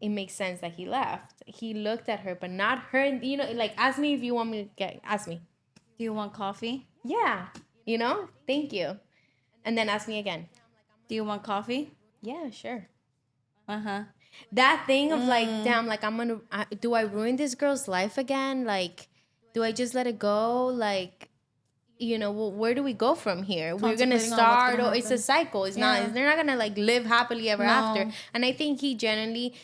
it makes sense that he left. He looked at her, but not her. You know, like, ask me if you want me to ask me. Do you want coffee? Yeah. You know, thank you. And then ask me again. Do you want coffee? Yeah, sure. Uh-huh. That thing of like, damn, like do I ruin this girl's life again? Like, do I just let it go? Like, you know, where do we go from here? We're gonna start, or it's a cycle. It's not. They're not gonna like live happily ever after. And I think he genuinely,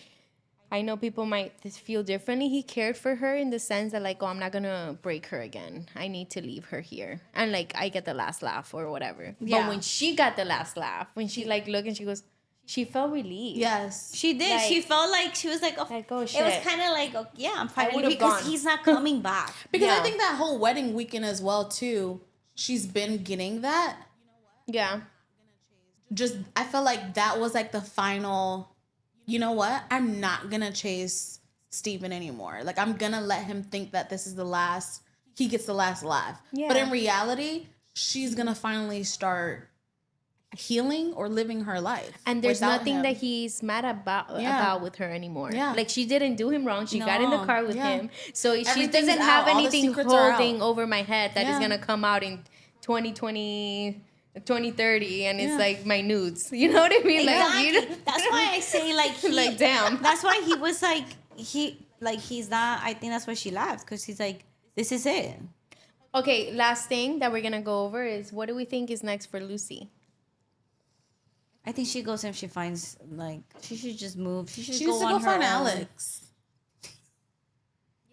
I know people might feel differently. He cared for her in the sense that like, oh, I'm not gonna break her again. I need to leave her here, and like I get the last laugh or whatever. Yeah. But when she got the last laugh, when she like looked and she goes, she felt relieved. Yes. She did. Like, she felt like she was like, oh, like, oh, It was shit. kind of like, oh, yeah, I'm finally would've because gone. he's not coming back. Because Yeah. I think that whole wedding weekend as well, too, she's been getting that. Yeah. Just, I felt like that was like the final, you know what? I'm not going to chase Steven anymore. Like, I'm going to let him think that this is the last, he gets the last laugh. Yeah. But in reality, she's going to finally start healing or living her life. And there's without nothing him. that he's mad about with her anymore. Yeah. Like she didn't do him wrong. She got in the No. car with him. So she Everything's doesn't out. have All the anything secrets are out. holding over my head that is Yeah. going to come out in 2020, 2030 and it's Yeah. like my nudes. You know what I mean? Exactly. Like, you That's why I say like he, Like, damn. That's why he was like he's not. I think that's why she laughed because he's like, this is it. Okay, last thing that we're going to go over is what do we think is next for Lucy? I think she goes and she finds like she should just move. She should She go needs to on go her find own. Alex.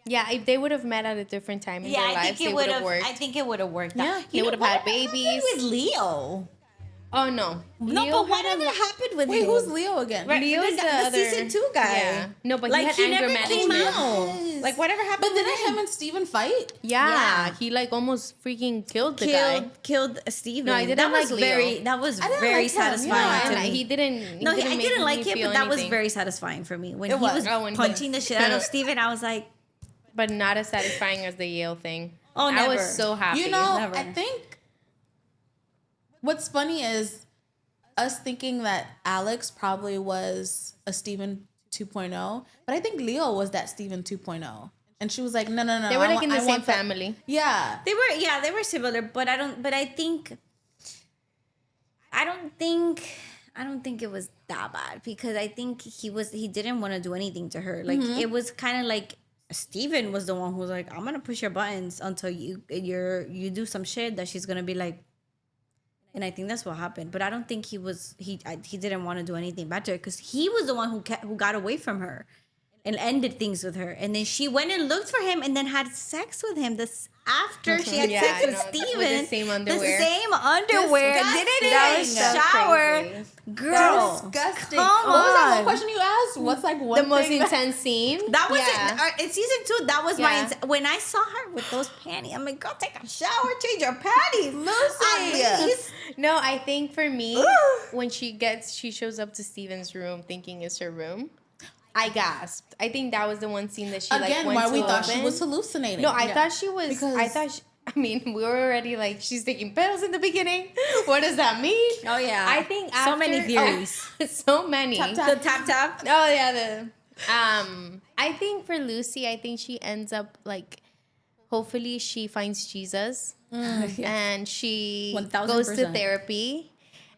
Yeah, if they would have met at a different time in Yeah, their I lives, think it it would would have have. worked. I think it would have worked. Yeah, out. they You know, would have had whatever happened babies. with Leo. Oh, no. No, Leo but had whatever a- happened with Wait, him? who's Leo again? Right, Leo's the the guy- the other season 2 guy. Yeah. No, but Like he he had anger never came management. out. Yes. Like whatever happened. But with didn't him and Steven fight? Yeah, he like almost freaking killed the guy. killed Steven. No, I didn't that like was Leo. That was I didn't very like him. satisfying Yeah, to And me. he didn't. No, I make didn't like me it, feel but that was anything. very satisfying for me when It he was. was Oh, when he- punching the shit out of Steven. I was like, But not as satisfying as the Yale thing. Oh, I never. was so happy. You know, Never. I think what's funny is us thinking that Alex probably was a Steven 2.0, but I think Leo was that Steven 2.0. And she was like, no. they were I like in want- the I same want that- family. Yeah. they were similar, but I think it was that bad because I think he didn't want to do anything to her. Like it was kind of like Steven was the one who was like, I'm gonna push your buttons until you do some shit that she's gonna be like. And I think that's what happened. But I don't think he didn't want to do anything bad to her because he was the one who got away from her and ended things with her. And then she went and looked for him and then had sex with him after she had Yeah, sex I with know. Steven. With the same underwear. The same underwear. Disgusting. Didn't That even was so shower. crazy. Girl. Disgusting. Come What was that on. one question you asked? What's like one The most thing that- intense scene. That was Yeah. it. In season 2, that was Yeah. when I saw her with those panties. I'm like, go take a shower, change your panties. Lucy. At least. No, I think for me, when she shows up to Steven's room thinking it's her room, I gasped. I think that was the one scene that she like Again, went why to we thought open. she was hallucinating. No, I Yeah. thought she was. Because- I mean, we were already like, she's taking pills in the beginning. What does that mean? Oh, yeah. I think So after, many theories. so many. Tap, tap. The tap. Oh yeah, I think for Lucy, I think she ends up like, hopefully she finds Jesus and she 1000%. goes to therapy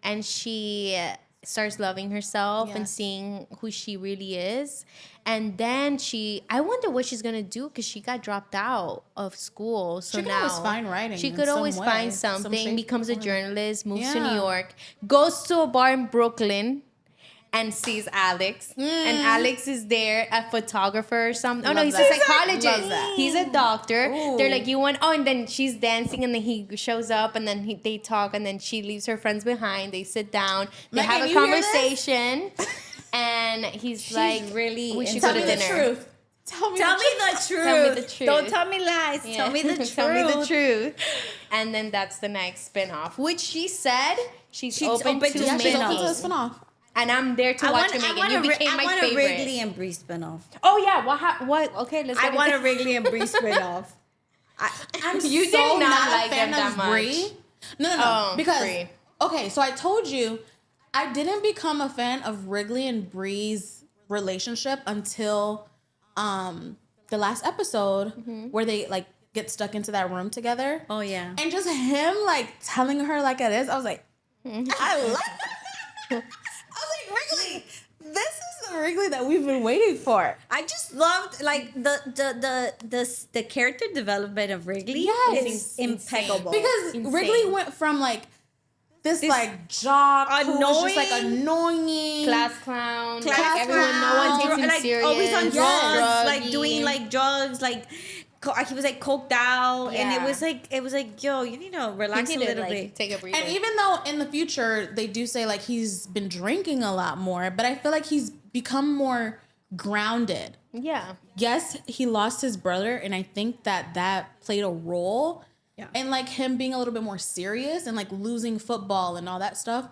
and she starts loving herself and seeing who she really is. And then I wonder what she's gonna do, because she got dropped out of school. So She could now always find writing. she in could some always way, find some something, shape, becomes a form. journalist, moves to Yeah. New York, goes to a bar in Brooklyn, and sees Alex. And Alex is there, a photographer or something. Oh, no, Love he's that. a psychologist. Love that. He's a doctor. Ooh. They're like, you want... Oh, and then she's dancing, and then he shows up, and then they talk, and then she leaves her friends behind. They sit down. They Megan, have a you hear this? conversation. And he's like, really we should Tell go me to the dinner. truth. Tell me Tell the me truth. the truth. Tell me the truth. Don't tell me lies. Yeah. Tell me the truth. Tell me the truth. And then that's the next spinoff, which she said she's open to Yeah, she's open to a making. spinoff. And I'm there to watch it, Megan. You became my favorite. Wrigley and Bree spinoff. Oh yeah, what? Okay, let's. I get want a into- Wrigley and Bree spinoff. I'm You so did not not like a fan them of that Brie. much. No. Oh, because Brie. okay, so I told you I didn't become a fan of Wrigley and Bree's relationship until the last episode where they like get stuck into that room together. Oh yeah. And just him like telling her like it is, I was like, I like that. I was like, Wrigley, this is the Wrigley that we've been waiting for. I just loved like the character development of Wrigley Yes. is impeccable. Because Insane. Wrigley went from like this like jock who was just like annoying. Class clown. Class like, everyone, no one takes him like, serious. always on drugs, Druggy. like doing like drugs, like he was like coked out, and Yeah. it was like, yo, you need to relax He a needed, little like, bit. take a breather. And even though in the future they do say like he's been drinking a lot more, but I feel like he's become more grounded. yeah. Yes, he lost his brother, and I think that played a role in like him being a little bit more serious and like losing football and all that stuff.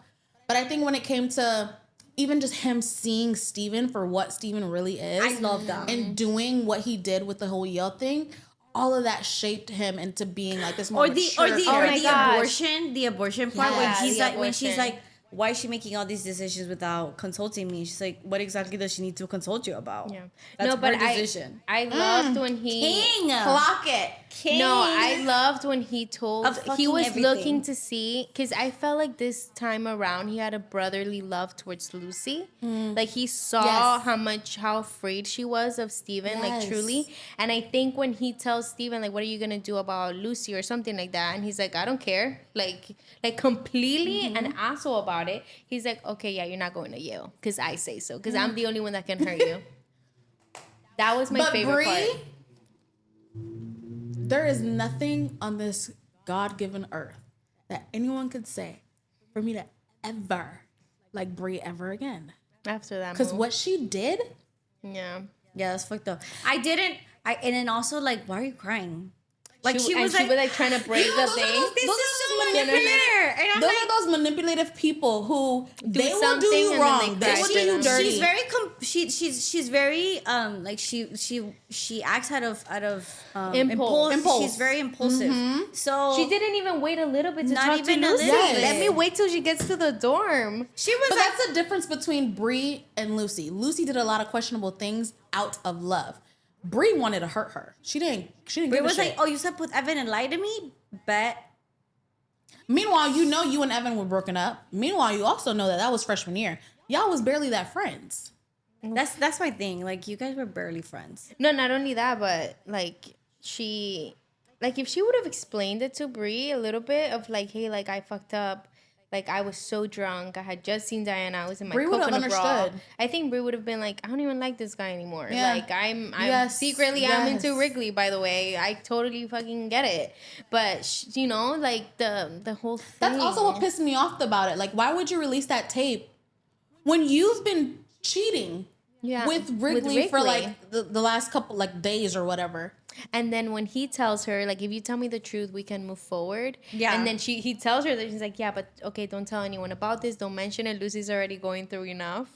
But I think when it came to even just him seeing Steven for what Steven really is, I love that. and doing what he did with the whole Yale thing, all of that shaped him into being like this more mature Oh my gosh. the abortion part when Yeah, he's the like when she's abortion. like, why is she making all these decisions without consulting me? She's like, what exactly does she need to consult you about? Yeah. That's No, but her decision. I loved when he... King. Clock it. King. No, I loved when he told Of he fucking was everything. looking to see, because I felt like this time around he had a brotherly love towards Lucy. Like he saw Yes. how afraid she was of Steven, like Yes. truly. And I think when he tells Steven, like, what are you gonna do about Lucy or something like that, and he's like, I don't care, like completely an asshole about it. He's like, okay, yeah, you're not going to Yale because I say so, because I'm the only one that can hurt you. That was my favorite Brie, part. there is nothing on this God-given earth that anyone could say for me to ever like Brie ever again. After that, Because move. what she did, Yeah. Yeah, that's fucked up. And then also like, why are you crying? Like she was like trying to break the those are thing. those- this those is are so those manipulative. And I'm those like, are those manipulative people who they will do something you and then wrong. they They cry will for do you them. dirty. she's very she's very like she acts out of Impulse. Impulse. She's very impulsive. So She didn't even wait a little bit to Not talk to even a Lucy. little Let bit. me wait till she gets to the dorm. she was But like, that's the difference between Brie and Lucy. Lucy did a lot of questionable things out of love. Brie wanted to hurt her. She didn't Brie give a was shit. like, oh, you slept with Evan and lied to me? Bet. Meanwhile, you know you and Evan were broken up. Meanwhile, you also know that was freshman year. Y'all was barely that friends. That's my thing. Like, you guys were barely friends. No, not only that, but like if she would have explained it to Brie a little bit of like, hey, like I fucked up. Like I was so drunk. I had just seen Diana. I was in my Brie would have coconut bra. understood. I think Brie would have been like, I don't even like this guy anymore. Yeah. Like I'm Yes, secretly I'm into yes. Wrigley, by the way. I totally fucking get it. But you know, like the whole thing. That's also what pissed me off about it. Like, why would you release that tape when you've been cheating with Wrigley for like the last couple like days or whatever? And then when he tells her, like, if you tell me the truth, we can move forward. Yeah. And then he tells her that, she's like, yeah, but okay, don't tell anyone about this. Don't mention it. Lucy's already going through enough.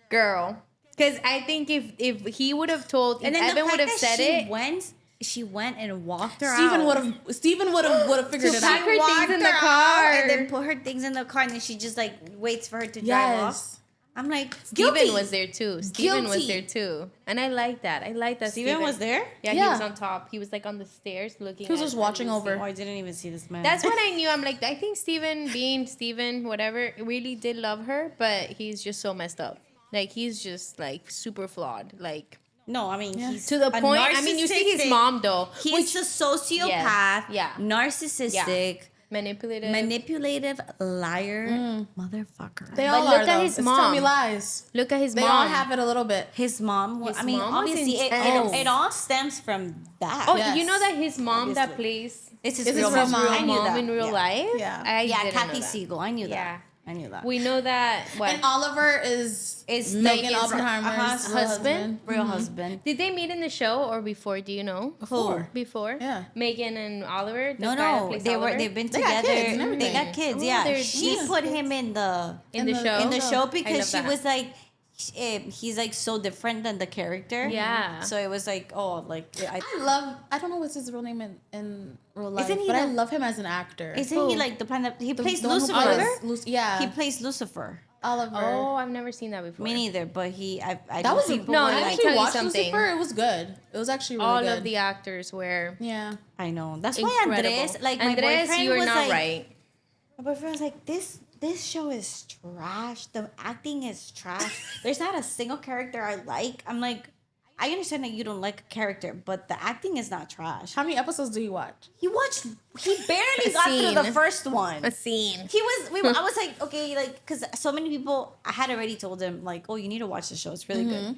Girl. Because I think if he would have told, if And then Evan the would fact have that said it. she went and walked her Steven out. would have figured it pack out. her things in the car. And then put her things in the car, and then she just like waits for her to drive off. Yes. I'm like, Steven guilty. was there too. Steven was Guilty. there too. And I like that. I like that Steven was there? Yeah, he Yeah. was on top. He was like on the stairs looking He was at just watching Lucy. over. Oh, I didn't even see this man. That's when I knew. I'm like, I think Steven, being Steven, whatever, really did love her, but he's just so messed up. Like, he's just like super flawed. Like, no, I mean, he's to the a point. I mean, you see his narcissistic- mom though. He's a sociopath, Yeah. narcissistic, Manipulative. liar, motherfucker. They But all look are, at though. his It's mom. Tell Me Lies. Look at his They mom. all have it a little bit. His mom, His I mean, mom was obviously, intense. it all stems from that. Oh, Yes. you know that his mom that Obviously. plays It's his It's real his real mom. mom. I knew that. in real Yeah. life? Yeah. I Yeah, didn't know Kathy that. Siegel. I knew that. Yeah. I knew that. We know that. What? And Oliver is Megan Megan Oppenheimer's Oppenheimer's husband? real husband. Did they meet in the show or before? Do you know? Before. Before? Yeah. Megan and Oliver? The No, guy that no, plays they were. Oliver? They've been They got together. kids and They everything. got kids. Oh, Yeah, they're she decent. put him in the in the show. in the show I because love she that. was like, he's like so different than the character. Yeah. So it was like, oh, like I don't know what's his real name in real life, Isn't he but I the- love him as an actor. isn't he like the planet? He plays The one who Lucifer. plays yeah. He plays Lucifer. Oliver. Oh, I've never seen that before. Me neither, but I that know was a, people no, were let me I like, tell actually you watched something. Lucifer. It was good. It was actually really All good. of the actors were yeah. I know. That's why incredible. Andres, like my Andres, boyfriend you are was not like, right. my boyfriend was like, this show is trash. The acting is trash. There's not a single character I like. I'm like, I understand that you don't like a character, but the acting is not trash. How many episodes do you watch? He barely A got through the scene. first one. A scene. I was like, okay, like, because so many people, I had already told him, like, oh, you need to watch the show. It's really good.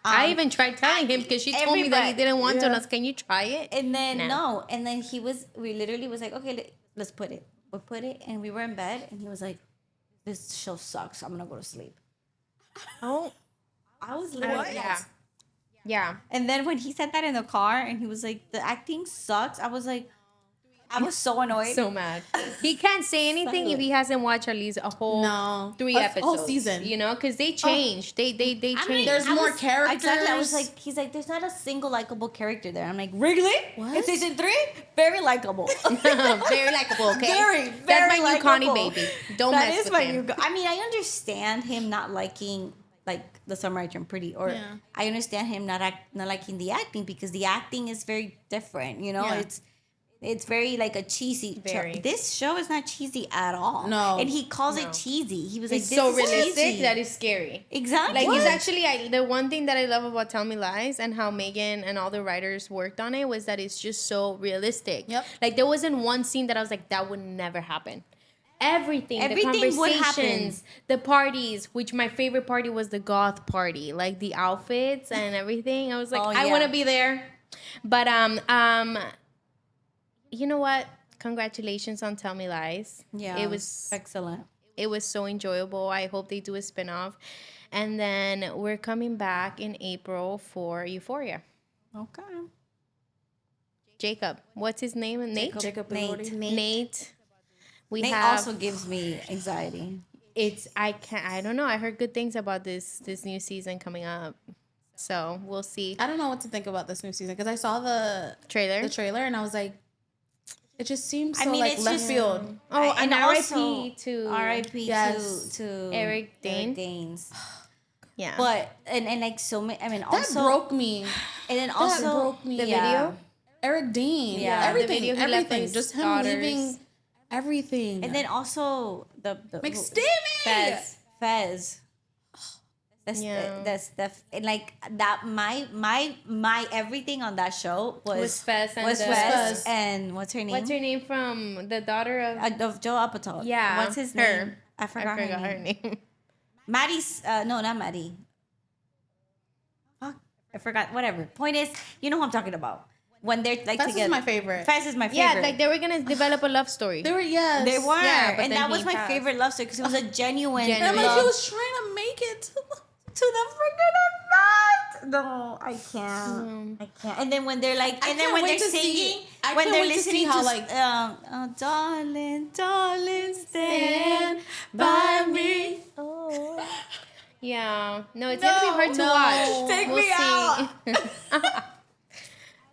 I even tried telling him because she told me that he everybody- didn't want to. And I yeah. was, can you try it? And then, No. no. And then we literally was like, okay, let's put it. We put it, and we were in bed, and he was like, this show sucks. I'm going to go to sleep. Oh, I was literally, yeah. Yeah. And then when he said that in the car, and he was like, the acting sucks, I was like, I was so annoyed. So mad. He can't say anything if he hasn't watched at least a whole No. 3 A episodes. whole season. You know, because they changed. They I mean, changed. There's I more was- Exactly. I was characters. like, he's like, there's not a single likable character there. I'm like, really? What? In season 3, very likable. Very likable, okay? Very, That's very my new likable. Connie baby. Don't That mess is with my him. new. I mean, I understand him not liking like the Summer I Turned Pretty, or Yeah. I understand him not liking the acting because the acting is very different. You know, Yeah. it's very like a cheesy. Very. This show is not cheesy at all. No. and he calls No. it cheesy. He was It's like, so this is realistic cheesy. that it's scary. Exactly. Like, it's actually, the one thing that I love about Tell Me Lies and how Megan and all the writers worked on it was that it's just so realistic. Yep. Like, there wasn't one scene that I was like, that would never happen. Everything, Everything the would happen. conversations, the parties, which my favorite party was the goth party, like the outfits and everything. I was like, Oh, I yeah. want to be there. But you know what? Congratulations on Tell Me Lies. Yeah, It was excellent. so enjoyable. I hope they do a spin-off. And then we're coming back in April for Euphoria. Okay. Jacob, what's his name? Nate? Jacob Nate. Elordi. Nate. We Nate have also gives me anxiety. I don't know. I heard good things about this new season coming up. So we'll see. I don't know what to think about this new season because I saw the Trailer. trailer and I was like, it just seems I so mean, like it's left just- field. Oh, and also R.I.P. to R.I.P. Yes. to Eric Dane. Danes. Yeah. But and like so many. I mean, That also broke me. and then That also broke me. the yeah. video. Eric Dean. Yeah, Yeah, the everything. video he left Everything. his Just him daughters. leaving everything. And then also the McSteamy. Fez. Yeah. That's and like that. My everything on that show Was Fez and was the- Fez and what's her name? What's her name from the daughter of? Of Joe Apatow. Yeah, What's his her. name? I forgot, her name. name. Maddie's. No, not Maddie. Fuck. I forgot. Whatever. Point is, you know who I'm talking about. When they're like Fez together. is my favorite. Fez is my Yeah, favorite. like they were gonna develop a love story. They were, yes. They were, Yeah, but and then that was he my passed. favorite love story because it was a genuine. And I'm like, love he was trying to make it to the freaking event. No, I can't. I can't. And then when they're like, I and then can't when wait they're to see- singing, I when can't they're wait to see listening how, to, like, darling, darling, stand by me. Oh. Yeah. No, it's gonna be hard to no. watch. Take We'll me see. out.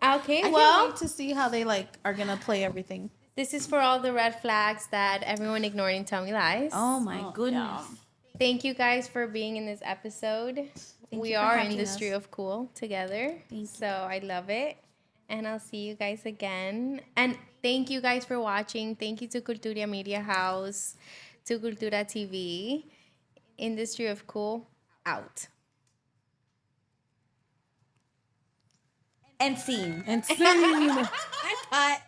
Okay, I well, can't wait to see how they like are gonna play everything. this is for all the red flags that everyone ignored in Tell Me Lies. Oh my goodness. Thank you guys for being in this episode. We you for are having Industry us. of Cool together. So I love it. And I'll see you guys again. And thank you guys for watching. Thank you to Cultura Media House, to Cultura TV. Industry of Cool, out. And scene. And scene. Cut.